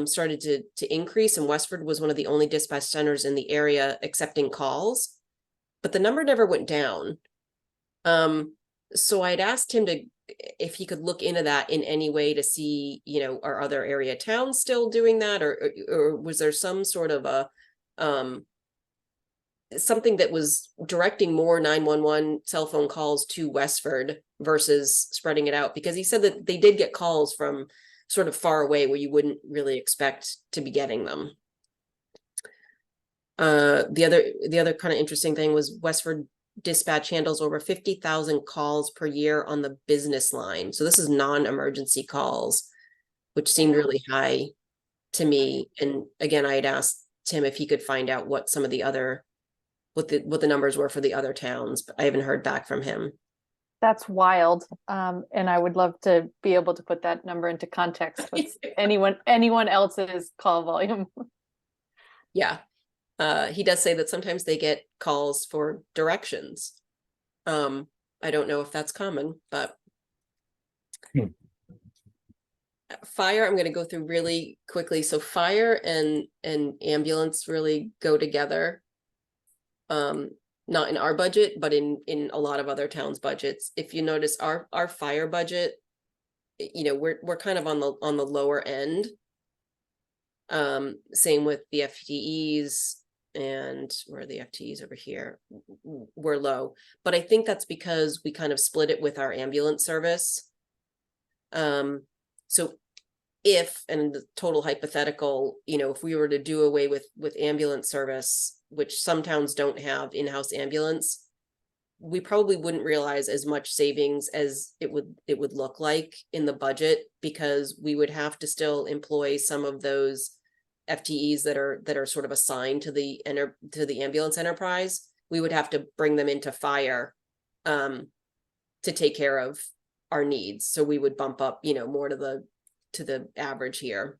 started to increase, and Westford was one of the only dispatch centers in the area accepting calls, but the number never went down. So I'd asked him to if he could look into that in any way to see, you know, are other area towns still doing that, or was there some sort of a something that was directing more 911 cell phone calls to Westford versus spreading it out? Because he said that they did get calls from sort of far away where you wouldn't really expect to be getting them. The other kind of interesting thing was Westford Dispatch handles over 50,000 calls per year on the business line. So this is non-emergency calls, which seemed really high to me. And again, I had asked Tim if he could find out what some of the other, what the numbers were for the other towns, but I haven't heard back from him. That's wild. And I would love to be able to put that number into context with anyone else's call volume. Yeah. He does say that sometimes they get calls for directions. I don't know if that's common, but fire, I'm going to go through really quickly. So fire and ambulance really go together. Not in our budget, but in a lot of other towns' budgets. If you notice, our fire budget, you know, we're kind of on the lower end. Same with the FTEs, and where are the FTEs over here? We're low, but I think that's because we kind of split it with our ambulance service. So if, and the total hypothetical, you know, if we were to do away with ambulance service, which some towns don't have in-house ambulance, we probably wouldn't realize as much savings as it would look like in the budget, because we would have to still employ some of those FTEs that are sort of assigned to the ambulance enterprise. We would have to bring them into fire to take care of our needs. So we would bump up, you know, more to the average here.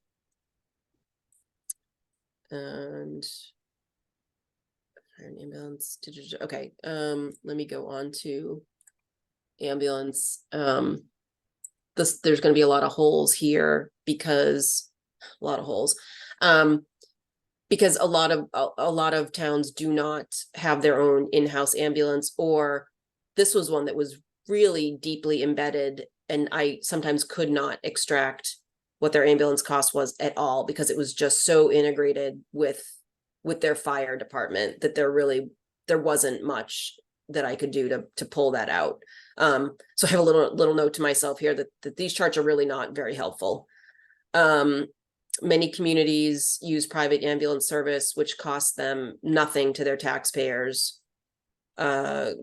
And ambulance. Okay. Let me go on to ambulance. There's going to be a lot of holes here because a lot of towns do not have their own in-house ambulance, or this was one that was really deeply embedded, and I sometimes could not extract what their ambulance cost was at all, because it was just so integrated with their fire department that there wasn't much that I could do to pull that out. So I have a little note to myself here that these charts are really not very helpful. Many communities use private ambulance service, which costs them nothing to their taxpayers. They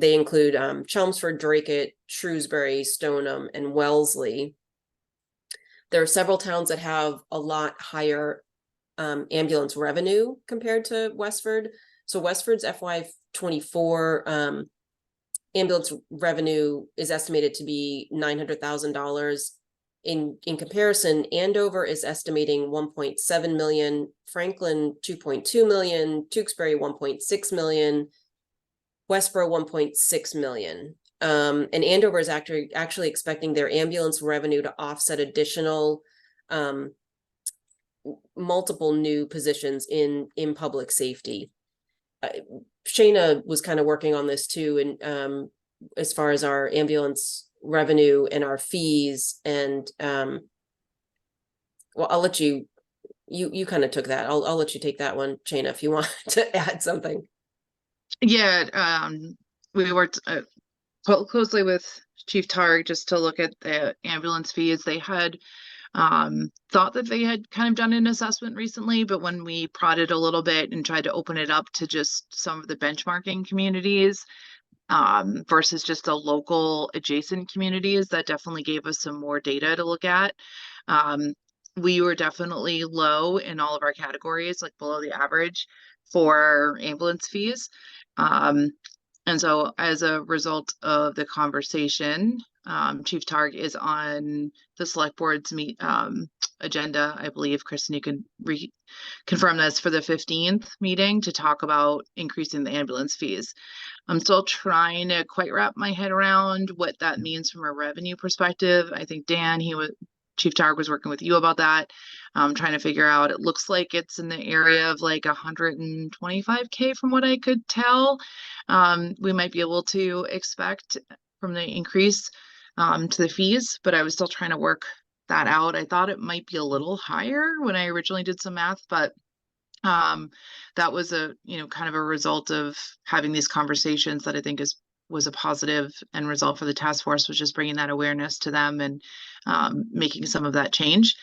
include Chelmsford, Dracut, Shrewsbury, Stoneham, and Wellesley. There are several towns that have a lot higher ambulance revenue compared to Westford. So Westford's FY24 ambulance revenue is estimated to be $900,000. In comparison, Andover is estimating 1.7 million, Franklin 2.2 million, Tewksbury 1.6 million, Westboro 1.6 million. And Andover is actually expecting their ambulance revenue to offset additional multiple new positions in public safety. Shayna was kind of working on this too, and as far as our ambulance revenue and our fees, and well, I'll let you kind of took that. I'll let you take that one, Shayna, if you want to add something. Yeah, we worked closely with Chief Targ just to look at the ambulance fees. They had thought that they had kind of done an assessment recently, but when we prodded a little bit and tried to open it up to just some of the benchmarking communities versus just the local adjacent communities, that definitely gave us some more data to look at. We were definitely low in all of our categories, like below the average for ambulance fees. And so as a result of the conversation, Chief Targ is on the select board's agenda, I believe. Kristen, you can confirm this for the 15th meeting to talk about increasing the ambulance fees. I'm still trying to quite wrap my head around what that means from a revenue perspective. I think Dan, Chief Targ was working with you about that. Trying to figure out, it looks like it's in the area of like 125K from what I could tell. We might be able to expect from the increase. to the fees, but I was still trying to work that out. I thought it might be a little higher when I originally did some math, but that was kind of a result of having these conversations that I think was a positive end result for the task force, was just bringing that awareness to them and making some of that change.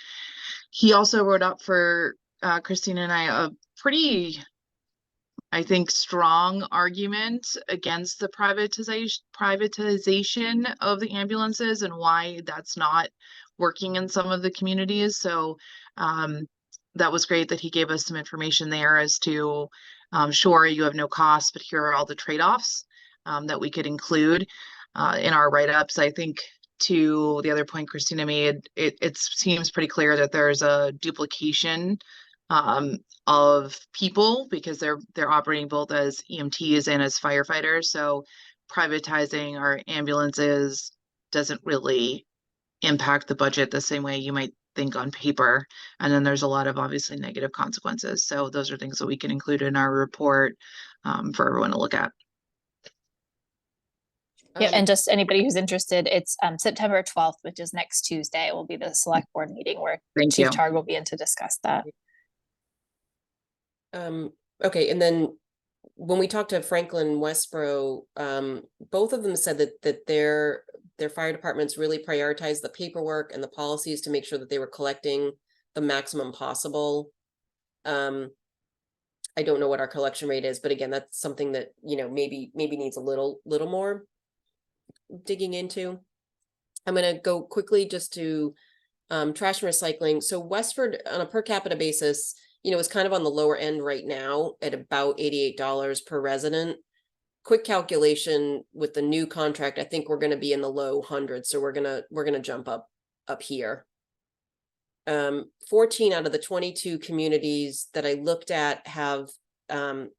He also wrote up for Christina and I a pretty, I think, strong argument against the privatization of the ambulances and why that's not working in some of the communities. So that was great that he gave us some information there as to, sure, you have no costs, but here are all the trade-offs that we could include in our write-ups. I think, to the other point Christina made, it seems pretty clear that there's a duplication of people because they're operating both as EMTs and as firefighters. So privatizing our ambulances doesn't really impact the budget the same way you might think on paper. And then there's a lot of obviously negative consequences. So those are things that we can include in our report for everyone to look at. Yeah, and just anybody who's interested, it's September 12th, which is next Tuesday, will be the select board meeting where Chief Targ will be in to discuss that. Okay, and then when we talked to Franklin Westboro, both of them said that their fire departments really prioritized the paperwork and the policies to make sure that they were collecting the maximum possible. I don't know what our collection rate is, but again, that's something that, maybe needs a little more digging into. I'm going to go quickly just to trash and recycling. So Westford, on a per capita basis, is kind of on the lower end right now at about $88 per resident. Quick calculation with the new contract, I think we're going to be in the low hundreds. So we're gonna jump up here. 14 out of the 22 communities that I looked at have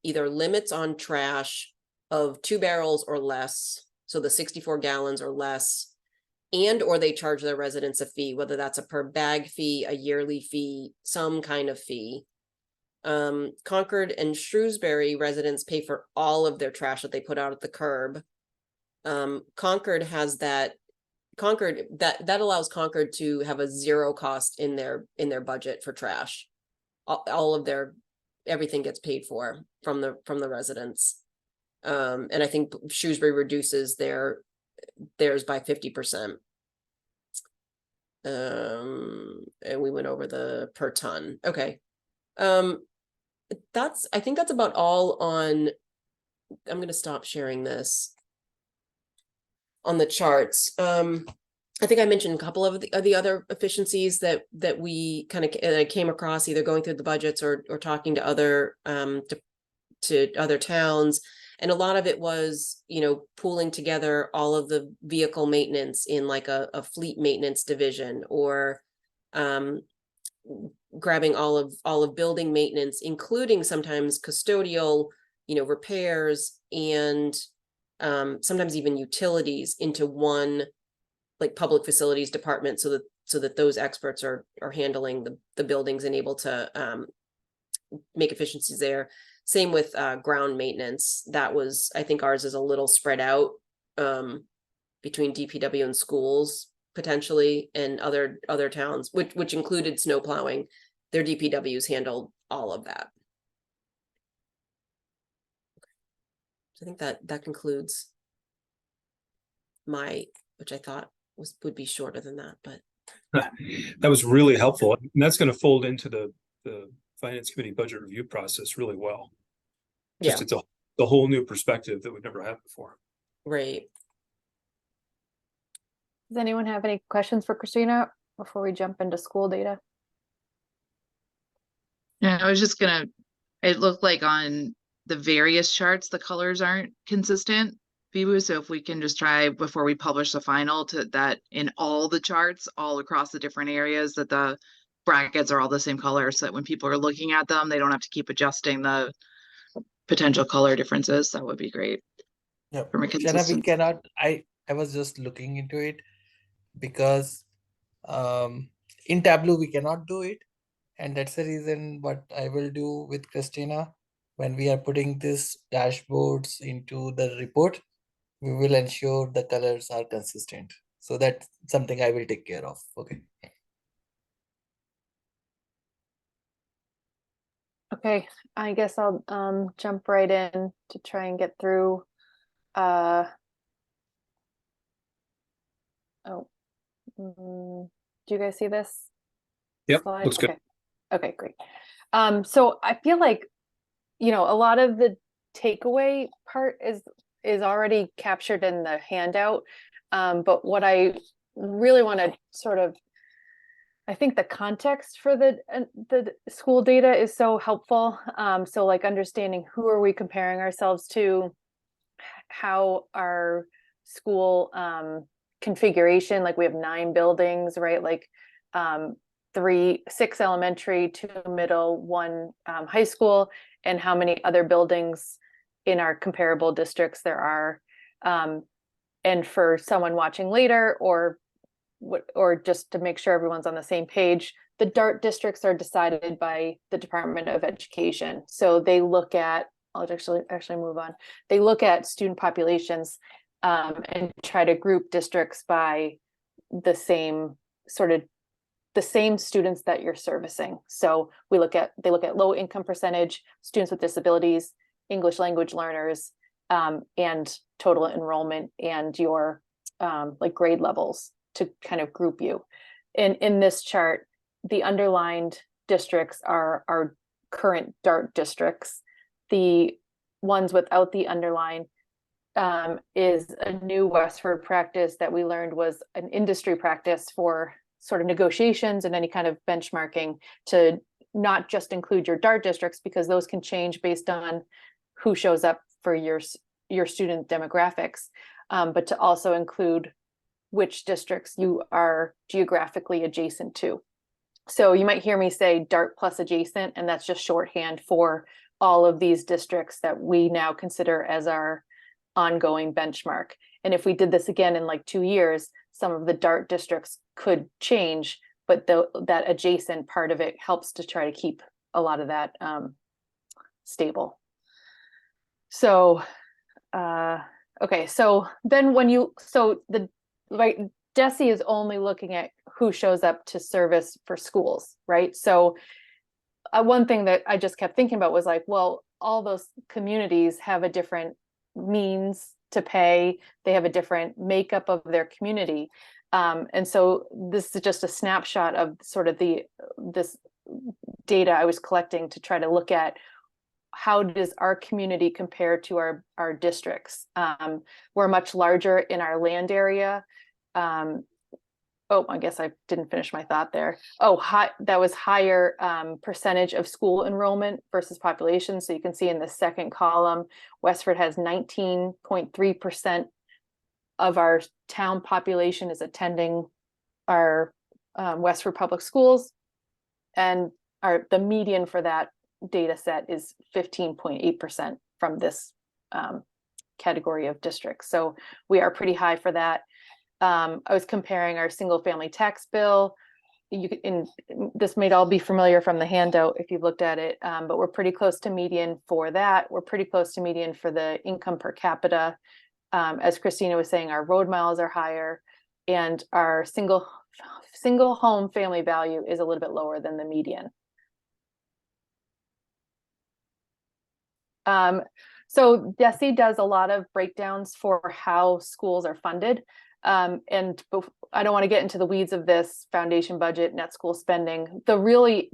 either limits on trash of 2 barrels or less, so the 64 gallons or less, and or they charge their residents a fee, whether that's a per bag fee, a yearly fee, some kind of fee. Concord and Shrewsbury residents pay for all of their trash that they put out at the curb. Concord has that allows Concord to have a zero cost in their budget for trash. All of everything gets paid for from the residents. And I think Shrewsbury reduces theirs by 50%. And we went over the per ton. Okay. I think that's about all on. I'm going to stop sharing this on the charts. I think I mentioned a couple of the other efficiencies that we kind of came across either going through the budgets or talking to other other towns. And a lot of it was, pooling together all of the vehicle maintenance in like a fleet maintenance division, or grabbing all of building maintenance, including sometimes custodial, repairs, and sometimes even utilities into one like public facilities department, so that those experts are handling the buildings and able to make efficiencies there. Same with ground maintenance. That was, I think ours is a little spread out between DPW and schools potentially, and other towns, which included snow plowing. Their DPWs handled all of that. So I think that concludes which I thought would be shorter than that, but that was really helpful, and that's going to fold into the Finance Committee budget review process really well. Just it's a whole new perspective that we've never had before. Right. Does anyone have any questions for Christina before we jump into school data? Yeah, I was just it looked like on the various charts, the colors aren't consistent, Vibu. So if we can just try before we publish the final to that in all the charts, all across the different areas, that the brackets are all the same color, so that when people are looking at them, they don't have to keep adjusting the potential color differences. That would be great. Yeah, From a Shanna, we consistency. cannot. I was just looking into it because in Tableau we cannot do it, and that's the reason what I will do with Christina when we are putting this dashboards into the report. We will ensure the colors are consistent. So that's something I will take care of. Okay. Okay, I guess I'll jump right in to try and get through. Oh, do you guys see this Yep, slide? looks good. Okay. Okay, great. So I feel like, you know, a lot of the takeaway part is already captured in the handout. But what I really want to sort of, I think the context for the school data is so helpful. So like understanding who are we comparing ourselves to, how our school configuration, like we have 9 buildings, right? Like 6 elementary, 2 middle, 1 high school, and how many other buildings in our comparable districts there are. And for someone watching later, or just to make sure everyone's on the same page, the DART districts are decided by the Department of Education. So they look at, I'll actually move on. They look at student populations and try to group districts by the same students that you're servicing. So they look at low income percentage, students with disabilities, English language learners, and total enrollment, and your like grade levels to kind of group you. And in this chart, the underlined districts are our current DART districts. The ones without the underline is a new Westford practice that we learned was an industry practice for sort of negotiations and any kind of benchmarking, to not just include your DART districts, because those can change based on who shows up for your student demographics, but to also include which districts you are geographically adjacent to. So you might hear me say DART plus adjacent, and that's just shorthand for all of these districts that we now consider as our ongoing benchmark. And if we did this again in like 2 years, some of the DART districts could change, but that adjacent part of it helps to try to keep a lot of that stable. So, okay, so then right, DESE is only looking at who shows up to service for schools, right? So one thing that I just kept thinking about was like, well, all those communities have a different means to pay. They have a different makeup of their community. And so this is just a snapshot of sort of this data I was collecting to try to look at how does our community compare to our districts. We're much larger in our land area. Oh, I guess I didn't finish my thought there. Oh, that was higher percentage of school enrollment versus population. So you can see in the second column, Westford has 19.3% of our town population is attending our Westford Public Schools, and the median for that data set is 15.8% from this category of districts. So we are pretty high for that. I was comparing our single family tax bill. This may all be familiar from the handout if you've looked at it, but we're pretty close to median for that. We're pretty close to median for the income per capita. As Christina was saying, our road miles are higher, and our single home family value is a little bit lower than the median. So DESE does a lot of breakdowns for how schools are funded. And I don't want to get into the weeds of this foundation budget, net school spending. The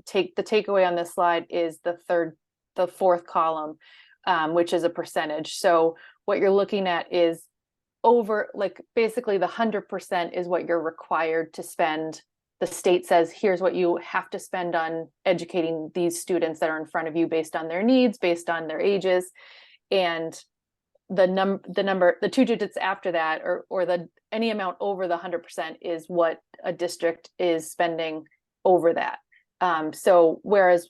takeaway on this slide is the fourth column, which is a percentage. So what you're looking at is basically the 100% is what you're required to spend. The state says, here's what you have to spend on educating these students that are in front of you based on their needs, based on their ages. And the 2 digits after that, or any amount over the 100% is what a district is spending over that. So whereas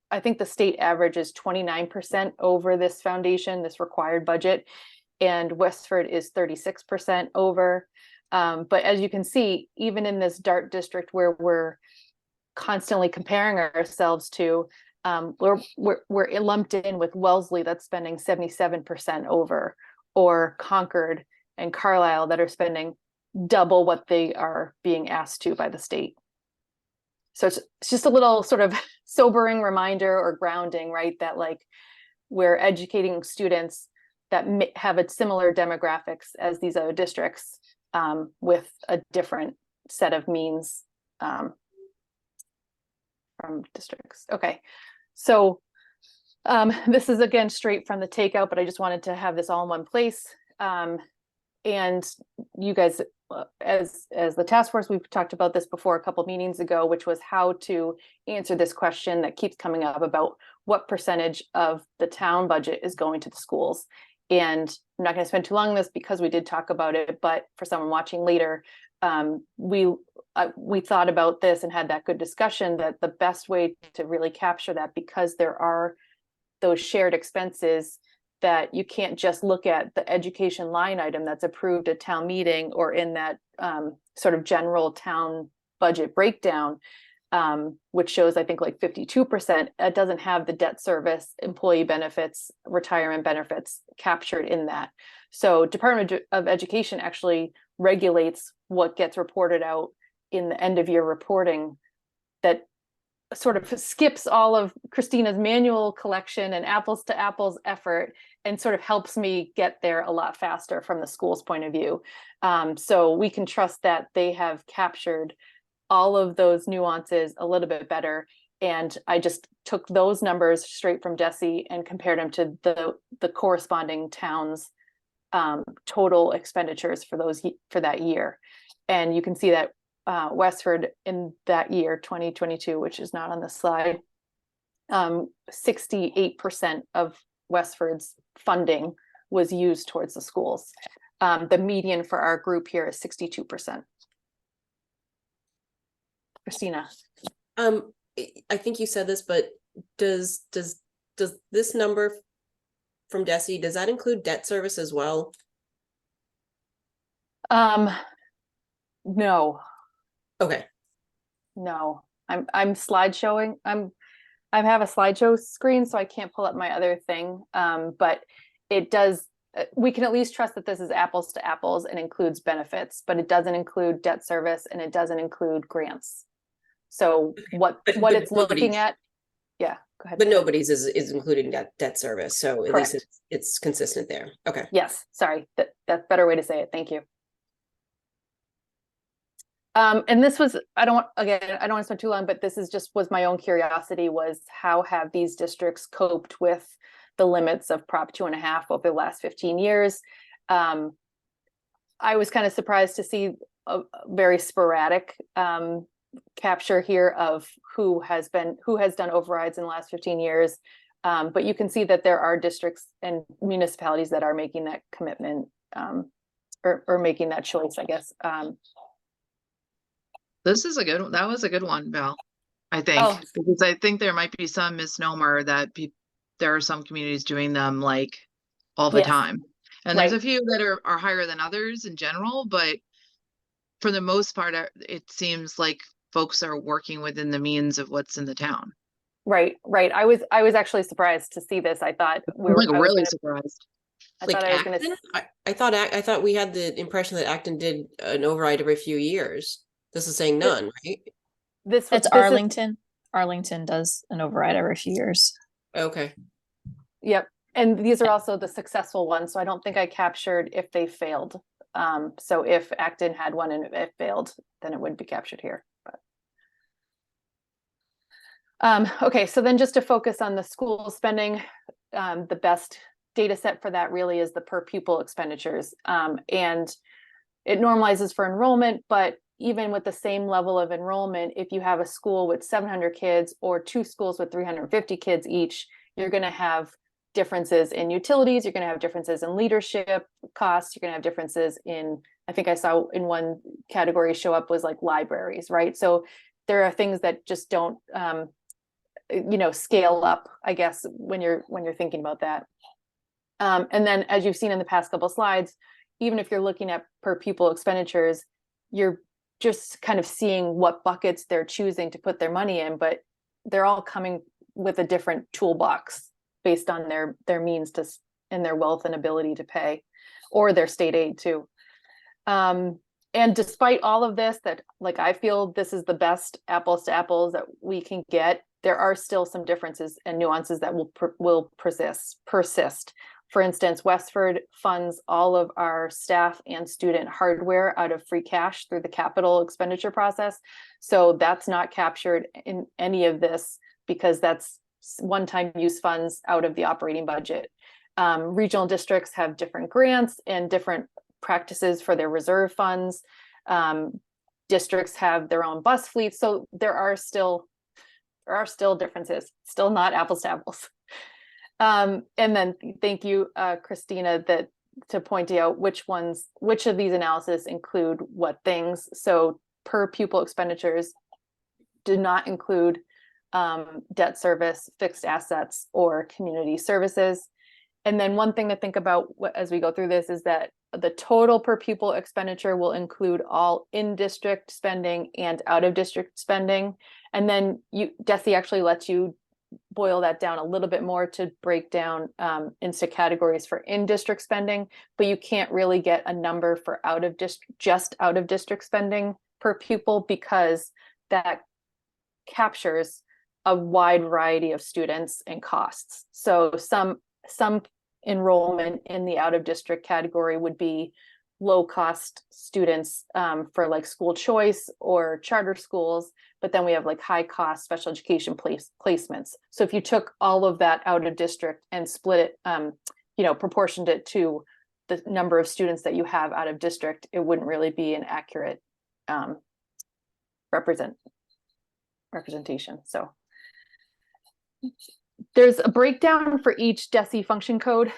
I think the state average is 29% over this foundation, this required budget, and Westford is 36% over. But as you can see, even in this DART district where we're constantly comparing ourselves to, we're lumped in with Wellesley that's spending 77% over, or Concord and Carlisle that are spending double what they are being asked to by the state. So it's just a little sort of sobering reminder or grounding, right? That like we're educating students that have a similar demographics as these other districts, with a different set of means from districts. Okay, so this is again straight from the takeout, but I just wanted to have this all in one place. And you guys, as the task force, we've talked about this before a couple meetings ago, which was how to answer this question that keeps coming up about what percentage of the town budget is going to the schools. And I'm not going to spend too long on this because we did talk about it, but for someone watching later, we thought about this and had that good discussion that the best way to really capture that, because there are those shared expenses that you can't just look at the education line item that's approved at town meeting or in that sort of general town budget breakdown, which shows, I think, like 52%. It doesn't have the debt service, employee benefits, retirement benefits captured in that. So Department of Education actually regulates what gets reported out in the end of year reporting, that sort of skips all of Christina's manual collection and apples to apples effort, and sort of helps me get there a lot faster from the school's point of view. So we can trust that they have captured all of those nuances a little bit better. And I just took those numbers straight from DESE and compared them to the corresponding towns' total expenditures for that year. And you can see that Westford in that year, 2022, which is not on the slide, 68% of Westford's funding was used towards the schools. The median for our group here is 62%. Christina. I think you said this, but does this number from DESE, does that include debt service as well? No. Okay. No, I'm slide showing. I have a slideshow screen, so I can't pull up my other thing. But it does, we can at least trust that this is apples to apples and includes benefits, but it doesn't include debt service and it doesn't include grants. So what it's looking at, yeah, go ahead. But nobody's is including debt service, so at Correct. least it's consistent there. Okay. Yes, sorry, that's a better way to say it. Thank you. And this was, I don't want to spend too long, but this is was my own curiosity, was how have these districts coped with the limits of Prop 2.5 over the last 15 years? I was kind of surprised to see a very sporadic capture here of who has done overrides in the last 15 years. But you can see that there are districts and municipalities that are making that commitment, or making that choice, I guess. This is that was a good one, Val, I think, because I think there might be some misnomer that there are some communities doing them like all the time. And there's a few that are higher than others in general, but for the most part, it seems like folks are working within the means of what's in the town. Right. I was actually surprised to see this. I thought really surprised. I thought we had the impression that Acton did an override every few years. This is saying none, right? It's Arlington. Arlington does an override every few years. Okay. Yep. And these are also the successful ones. So I don't think I captured if they failed. So if Acton had one and it failed, then it wouldn't be captured here. But okay, so then just to focus on the school spending, the best data set for that really is the per pupil expenditures. And it normalizes for enrollment, but even with the same level of enrollment, if you have a school with 700 kids or two schools with 350 kids each, you're going to have differences in utilities, you're going to have differences in leadership costs, you're going to have differences in, I think I saw in one category show up was like libraries, right? So there are things that just don't, scale up, I guess, when you're thinking about that. And then as you've seen in the past couple slides, even if you're looking at per pupil expenditures, you're just kind of seeing what buckets they're choosing to put their money in, but they're all coming with a different toolbox based on their means and their wealth and ability to pay, or their state aid too. And and despite all of this, that like I feel this is the best apples to apples that we can get, there are still some differences and nuances that will persist. For instance, Westford funds all of our staff and student hardware out of free cash through the capital expenditure process. So that's not captured in any of this because that's one-time use funds out of the operating budget. Regional districts have different grants and different practices for their reserve funds. Districts have their own bus fleets. So there are still differences, still not apples to apples. And then thank you, Christina, to point out which of these analysis include what things. So per pupil expenditures do not include debt service, fixed assets, or community services. And then one thing to think about as we go through this is that the total per pupil expenditure will include all in-district spending and out-of-district spending. And then DESE actually lets you boil that down a little bit more to break down into categories for in-district spending, but you can't really get a number for just out-of-district spending per pupil because that captures a wide variety of students and costs. So some enrollment in the out-of-district category would be low-cost students for like school choice or charter schools, but then we have like high-cost special education placements. So if you took all of that out of district and split it, proportioned it to the number of students that you have out of district, it wouldn't really be an accurate representation. So there's a breakdown for each DESE function code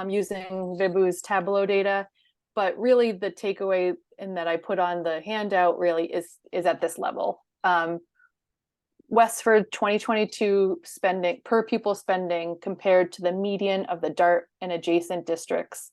using Vibhu's Tableau data, but really the takeaway and that I put on the handout really is at this level. Westford 2022 spending per pupil spending compared to the median of the DART and adjacent districts,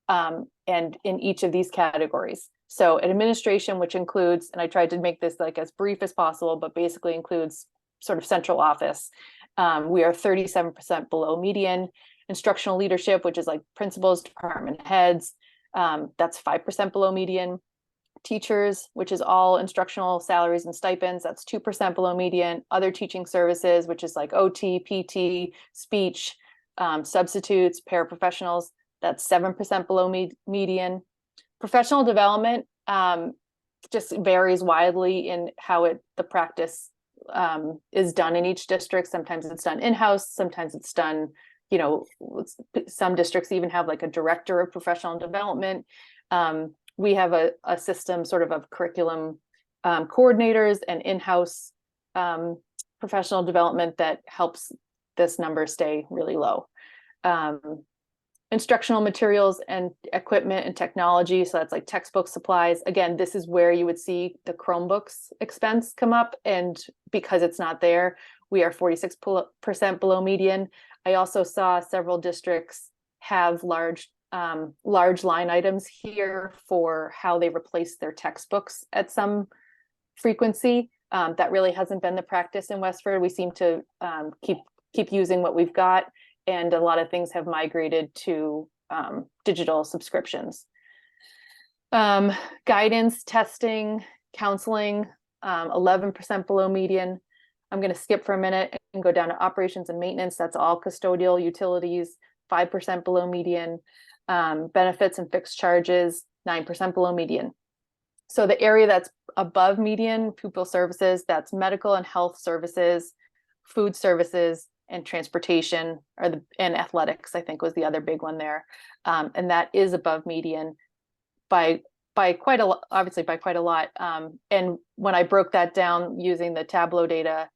and in each of these categories. So administration, which includes, and I tried to make this like as brief as possible, but basically includes sort of central office. We are 37% below median. Instructional leadership, which is like principals, department heads, that's 5% below median. Teachers, which is all instructional salaries and stipends, that's 2% below median. Other teaching services, which is like OT, PT, speech, substitutes, paraprofessionals, that's 7% below median. Professional development just varies widely in how the practice is done in each district. Sometimes it's done in-house, sometimes it's done, some districts even have like a director of professional development. We have a system sort of curriculum coordinators and in-house professional development that helps this number stay really low. Instructional materials and equipment and technology, so that's like textbook supplies. Again, this is where you would see the Chromebooks expense come up, and because it's not there, we are 46% below median. I also saw several districts have large line items here for how they replace their textbooks at some frequency. That really hasn't been the practice in Westford. We seem to keep using what we've got, and a lot of things have migrated to digital subscriptions. Guidance, testing, counseling, 11% below median. I'm going to skip for a minute and go down to operations and maintenance. That's all custodial utilities, 5% below median. Benefits and fixed charges, 9% below median. So the area that's above median, pupil services, that's medical and health services, food services, and transportation, and athletics, I think was the other big one there. And that is above median by quite a lot, obviously by quite a lot. And when I broke that down using the Tableau data,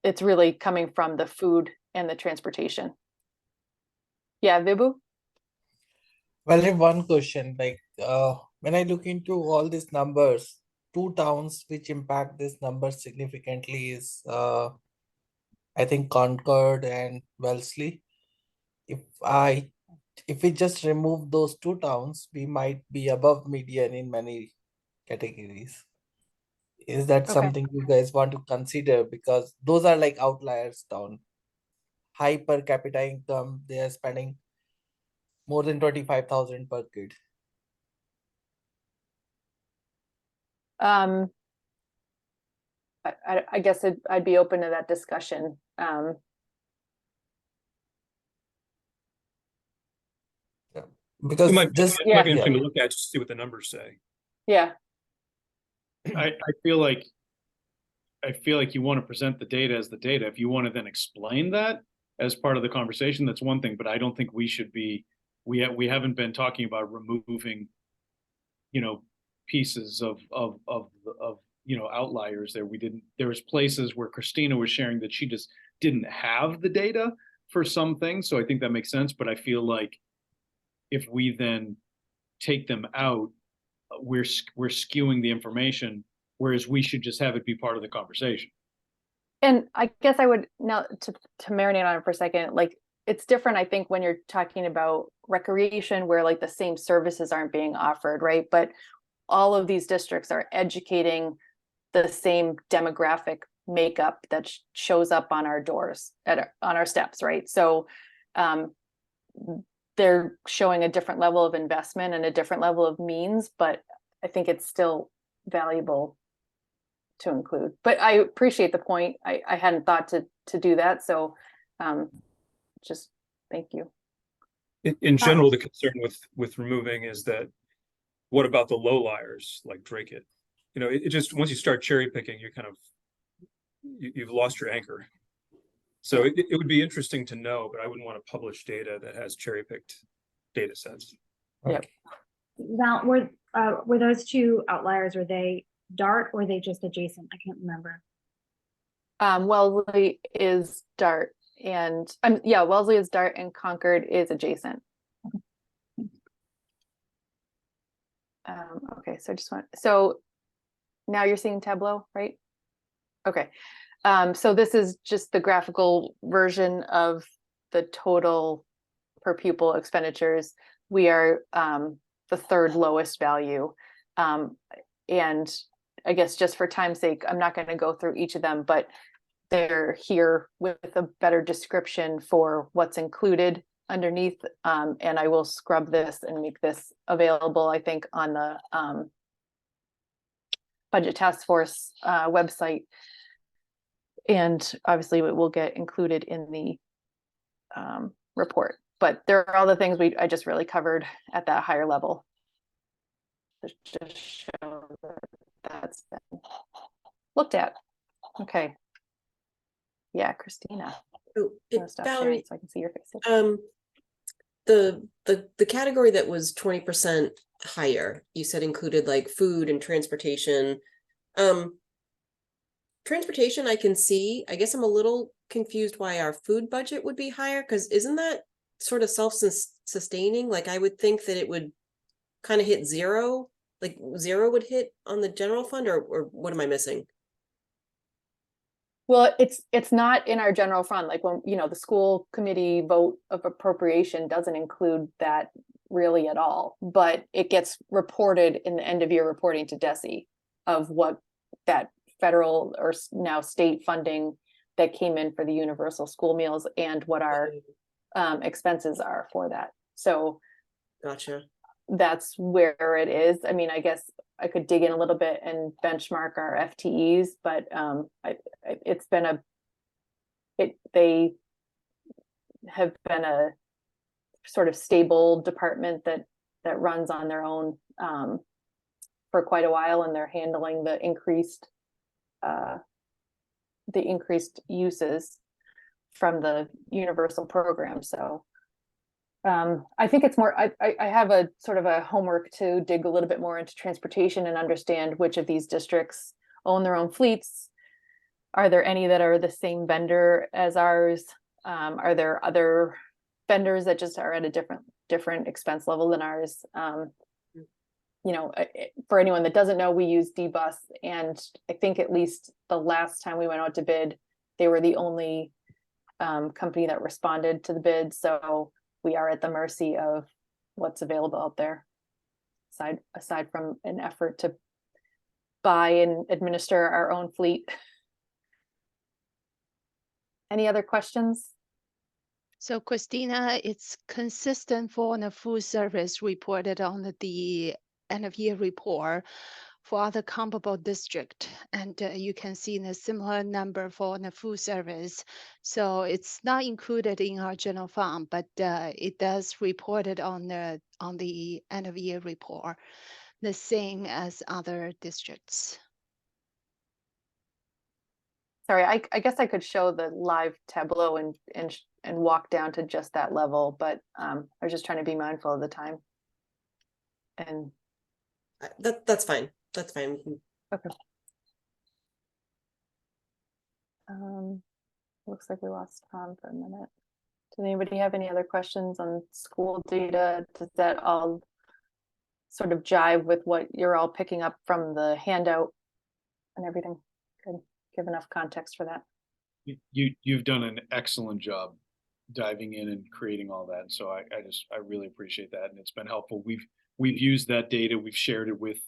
it's really coming from the food and the transportation. Yeah, Vibhu? Well, I have one question. Like, when I look into all these numbers, two towns which impact this number significantly is, I think, Concord and Wellesley. If we just remove those two towns, we might be above median in many categories. Is that Okay. something you guys want to consider? Because those are like outliers town. High per capita income, they are spending more than 25,000 per kid. I guess I'd be open to that discussion. Because It might, just it might be Yeah. interesting to look at just to see what the numbers say. Yeah, I feel like you want to present the data as the data. If you want to then explain that as part of the conversation, that's one thing, but I don't think we should be, we haven't been talking about removing, pieces of outliers there. There was places where Christina was sharing that she just didn't have the data for some things. So I think that makes sense, but I feel like if we then take them out, we're skewing the information, whereas we should just have it be part of the conversation. and I guess I would now to marinate on it for a second, like it's different, I think, when you're talking about recreation where like the same services aren't being offered, right? But all of these districts are educating the same demographic makeup that shows up on our doors on our steps, right? So they're showing a different level of investment and a different level of means, but I think it's still valuable to include. But I appreciate the point. I hadn't thought to do that. So just thank you. In general, the concern with removing is that what about the low liars like Drake it? It just, once you start cherry picking, you're kind of, you've lost your anchor. So it would be interesting to know, but I wouldn't want to publish data that has cherry picked data sets. Yep. Val, were those two outliers, were they DART or were they just adjacent? I can't remember. Wellesley is DART and Wellesley is DART and Concord is adjacent. Okay, so now you're seeing Tableau, right? Okay. So this is just the graphical version of the total per pupil expenditures. We are the third lowest value. And I guess just for time's sake, I'm not going to go through each of them, but they're here with a better description for what's included underneath. And I will scrub this and make this available, I think, on the Budget Task Force website. And obviously it will get included in the report. But there are all the things I just really covered at that higher level. Just show that that's been looked at. Okay. Yeah, Christina. Oh, Stop Valerie, sharing so I can see your face. the category that was 20% higher, you said included like food and transportation. Transportation I can see. I guess I'm a little confused why our food budget would be higher, because isn't that sort of self-sustaining? Like I would think that it would kind of hit zero, like zero would hit on the general fund, or what am I missing? Well, it's not in our general fund. Like when, the school committee vote of appropriation doesn't include that really at all, but it gets reported in the end of year reporting to DESE of what that federal or now state funding that came in for the universal school meals and what our expenses are for that. So Gotcha. that's where it is. I mean, I guess I could dig in a little bit and benchmark our FTEs, but they have been a sort of stable department that runs on their own for quite a while, and they're handling the increased uses from the universal program. So I think it's more, I have a sort of a homework to dig a little bit more into transportation and understand which of these districts own their own fleets. Are there any that are the same vendor as ours? Are there other vendors that just are at a different expense level than ours? For anyone that doesn't know, we use D-Bus, and I think at least the last time we went out to bid, they were the only company that responded to the bid. So we are at the mercy of what's available out there, aside from an effort to buy and administer our own fleet. Any other questions? So Christina, it's consistent for the food service reported on the end of year report. for other comparable district. And you can see the similar number for the food service. So it's not included in our general fund, but it does report it on the end of year report, the same as other districts. Sorry, I guess I could show the live Tableau and walk down to just that level, but I was just trying to be mindful of the time. And That's fine. That's fine. okay. Looks like we lost Tom for a minute. Does anybody have any other questions on school data? Does that all sort of jive with what you're all picking up from the handout and everything? Good. Give enough context for that. You've done an excellent job diving in and creating all that. So I really appreciate that. And it's been helpful. We've used that data. We've shared it with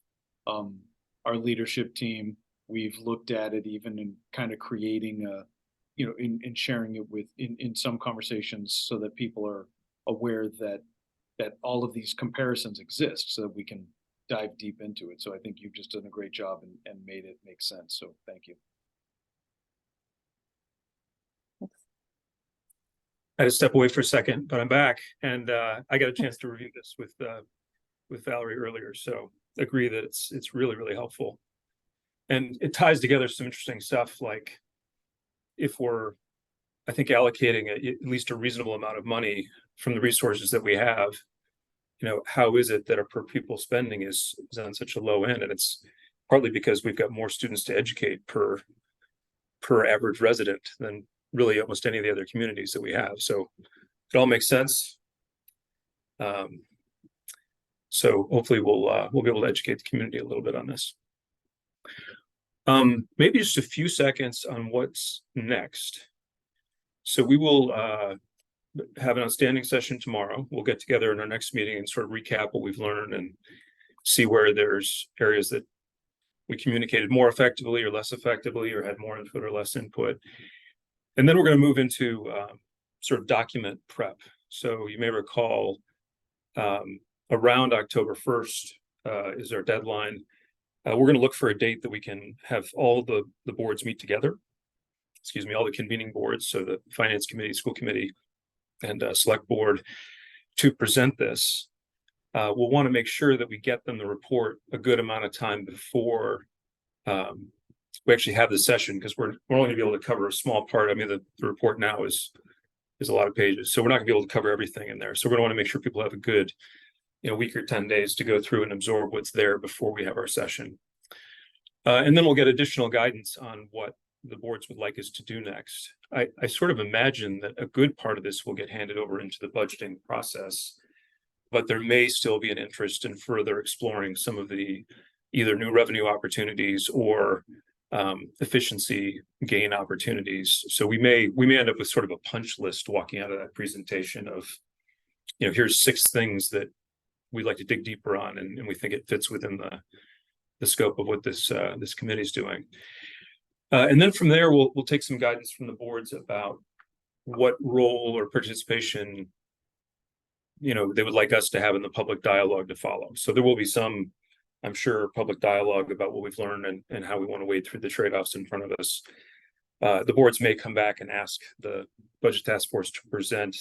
our leadership team. We've looked at it even in kind of creating in sharing it with in some conversations so that people are aware that all of these comparisons exist so that we can dive deep into it. So I think you've just done a great job and made it make sense. So thank you. I had to step away for a second, but I'm back, and I got a chance to review this with Valerie earlier. So agree that it's really, really helpful, and it ties together some interesting stuff. Like if we're, I think, allocating at least a reasonable amount of money from the resources that we have, how is it that our per pupil spending is on such a low end? And it's partly because we've got more students to educate per average resident than really almost any of the other communities that we have. So it all makes sense. So hopefully we'll be able to educate the community a little bit on this. Maybe just a few seconds on what's next. So we will have an outstanding session tomorrow. We'll get together in our next meeting and sort of recap what we've learned and see where there's areas that we communicated more effectively or less effectively, or had more input or less input. And then we're going to move into sort of document prep. So you may recall around October 1st is our deadline. We're going to look for a date that we can have all the boards meet together. Excuse me, all the convening boards. So the finance committee, school committee, and select board to present this. We'll want to make sure that we get them the report a good amount of time before we actually have the session, because we're only gonna be able to cover a small part. I mean, the report now is a lot of pages, so we're not gonna be able to cover everything in there. So we're gonna want to make sure people have a good, week or 10 days to go through and absorb what's there before we have our session. And then we'll get additional guidance on what the boards would like us to do next. I sort of imagine that a good part of this will get handed over into the budgeting process, but there may still be an interest in further exploring some of the either new revenue opportunities or efficiency gain opportunities. So we may end up with sort of a punch list walking out of that presentation of, here's 6 things that we'd like to dig deeper on, and we think it fits within the scope of what this committee is doing. And then from there, we'll take some guidance from the boards about what role or participation they would like us to have in the public dialogue to follow. So there will be some, I'm sure, public dialogue about what we've learned and how we want to wade through the trade-offs in front of us. The boards may come back and ask the budget task force to present,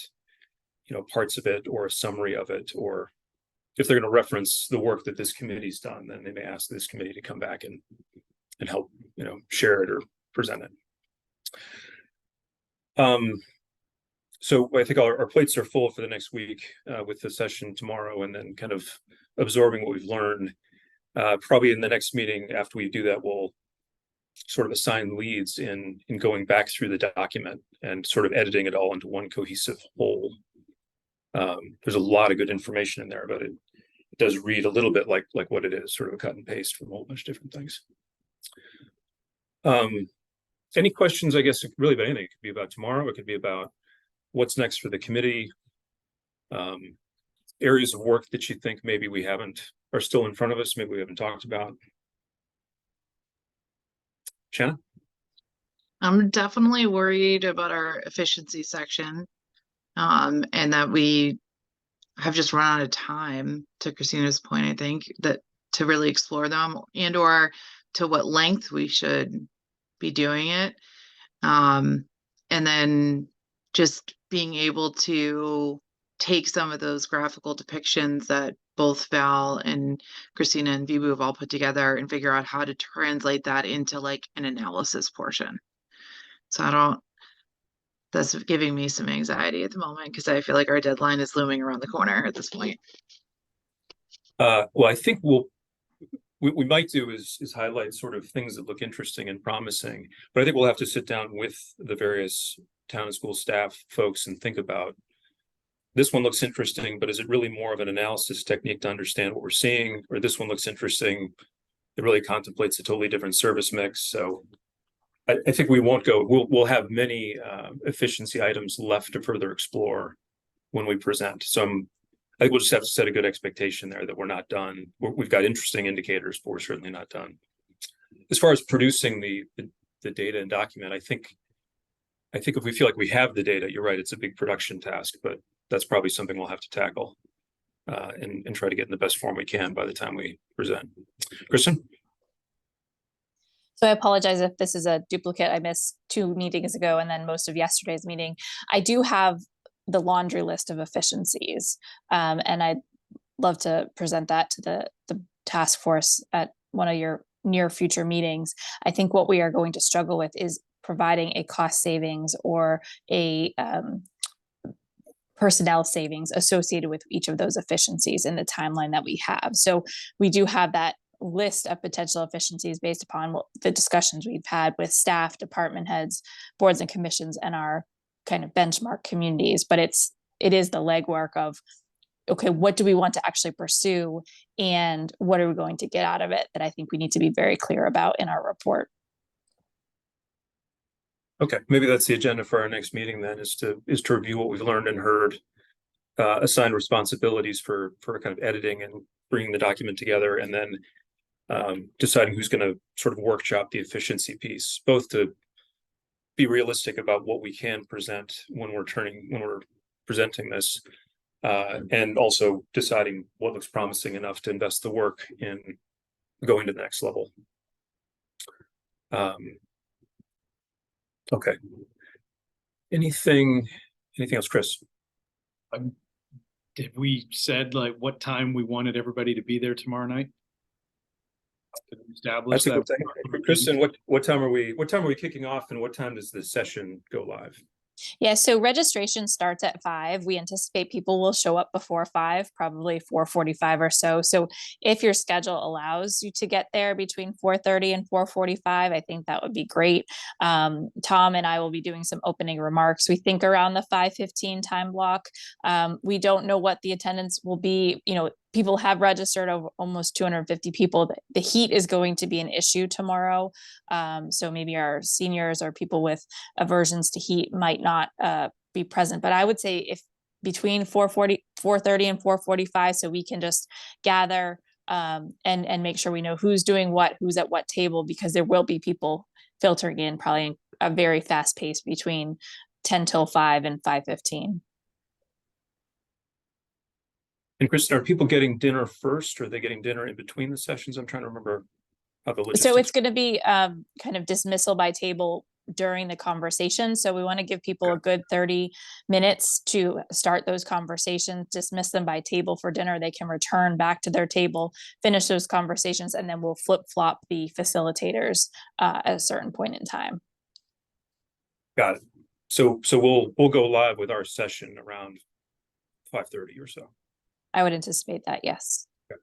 parts of it or a summary of it, or if they're going to reference the work that this committee's done, then they may ask this committee to come back and help, share it or present it. So I think our plates are full for the next week with the session tomorrow, and then kind of absorbing what we've learned. Probably in the next meeting after we do that, we'll sort of assign leads in going back through the document and sort of editing it all into one cohesive whole. There's a lot of good information in there, but it does read a little bit like what it is, sort of a cut and paste from a whole bunch of different things. Any questions, I guess, really about anything. It could be about tomorrow. It could be about what's next for the committee. Areas of work that you think maybe we are still in front of us, maybe we haven't talked about. Shanna? I'm definitely worried about our efficiency section, and that we have just run out of time, to Christina's point. I think that to really explore them, and or to what length we should be doing it. And then just being able to take some of those graphical depictions that both Val and Christina and Vibu have all put together and figure out how to translate that into like an analysis portion. So that's giving me some anxiety at the moment because I feel like our deadline is looming around the corner at this point. Well, I think what we might do is highlight sort of things that look interesting and promising, but I think we'll have to sit down with the various town and school staff folks and think about, this one looks interesting, but is it really more of an analysis technique to understand what we're seeing? Or this one looks interesting, it really contemplates a totally different service mix. So I think we won't go, we'll have many efficiency items left to further explore when we present. So I think we'll just have to set a good expectation there that we're not done. We've got interesting indicators, but we're certainly not done. As far as producing the data and document, I think if we feel like we have the data, you're right, it's a big production task, but that's probably something we'll have to tackle and try to get in the best form we can by the time we present. Kristen? So I apologize if this is a duplicate. I missed 2 meetings ago and then most of yesterday's meeting. I do have the laundry list of efficiencies, and I'd love to present that to the task force at one of your near future meetings. I think what we are going to struggle with is providing a cost savings or a personnel savings associated with each of those efficiencies in the timeline that we have. So we do have that list of potential efficiencies based upon the discussions we've had with staff, department heads, boards and commissions, and our kind of benchmark communities. But it is the legwork of, okay, what do we want to actually pursue and what are we going to get out of it, that I think we need to be very clear about in our report. Okay, maybe that's the agenda for our next meeting then, is to review what we've learned and heard, assign responsibilities for kind of editing and bringing the document together, and then deciding who's going to sort of workshop the efficiency piece, both to be realistic about what we can present when we're presenting this, and also deciding what looks promising enough to invest the work in going to the next level. Okay. Anything else, Chris? Did we said like what time we wanted everybody to be there tomorrow night? Did we establish that? Kristen, what time are we kicking off, and what time does the session go live? Yeah, so registration starts at 5. We anticipate people will show up before 5, probably 4:45 or so. So if your schedule allows you to get there between 4:30 and 4:45, I think that would be great. Tom and I will be doing some opening remarks. We think around the 5:15 time block. We don't know what the attendance will be. You know, people have registered over almost 250 people. The heat is going to be an issue tomorrow. So maybe our seniors or people with aversions to heat might not be present. But I would say if between 4:30 and 4:45, so we can just gather and make sure we know who's doing what, who's at what table, because there will be people filtering in probably in a very fast pace between 10 till 5 and 5:15. And Kristen, are people getting dinner first, or are they getting dinner in between the sessions? I'm trying to remember how the logistics. So it's going to be kind of dismissal by table during the conversation. So we want to give people a good 30 minutes to start those conversations, dismiss them by table for dinner. They can return back to their table, finish those conversations, and then we'll flip-flop the facilitators at a certain point in time. Got it. So we'll go live with our session around 5:30 or so. I would anticipate that, yes. Okay.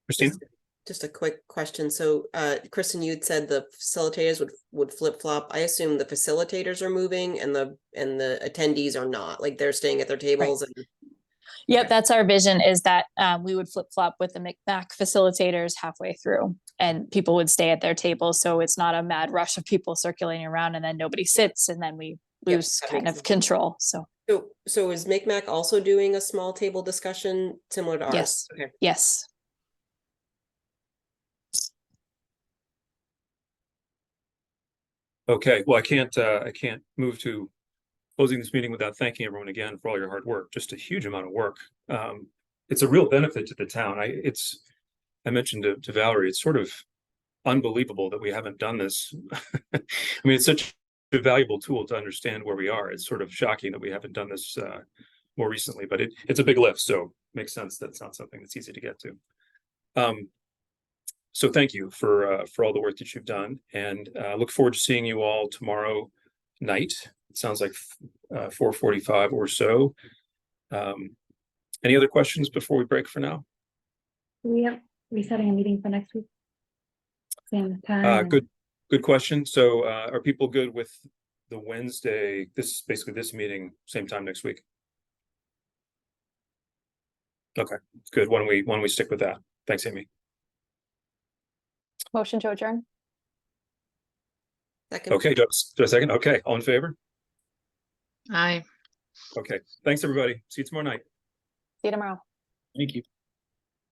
Christine? Just a quick question. So, Kristen, you'd said the facilitators would flip flop. I assume the facilitators are moving and the attendees are not. Like they're staying at their tables. Right. And Yep, okay. That's our vision, is that we would flip flop with the McMac facilitators halfway through, and people would stay at their tables. So it's not a mad rush of people circulating around and then nobody sits and then we lose kind of control. So is McMac also doing a small table discussion similar to ours? Yes. Okay. Yes. Okay, well, I can't move to closing this meeting without thanking everyone again for all your hard work. Just a huge amount of work. It's a real benefit to the town. I mentioned to Valerie, it's sort of unbelievable that we haven't done this. I mean, it's such a valuable tool to understand where we are. It's sort of shocking that we haven't done this more recently, but it's a big lift, so it makes sense that it's not something that's easy to get to. So thank you for all the work that you've done, and look forward to seeing you all tomorrow night. It sounds like 4:45 or so. Any other questions before we break for now? We have resetting a meeting for next week. Same time. Good question. So are people good with the Wednesday, basically this meeting, same time next week? Okay, good. Why don't we stick with that? Thanks, Amy. Motion to adjourn. Second. Okay, do I second? Okay, all in favor? Aye. Okay, thanks everybody. See you tomorrow night. See you tomorrow. Thank you.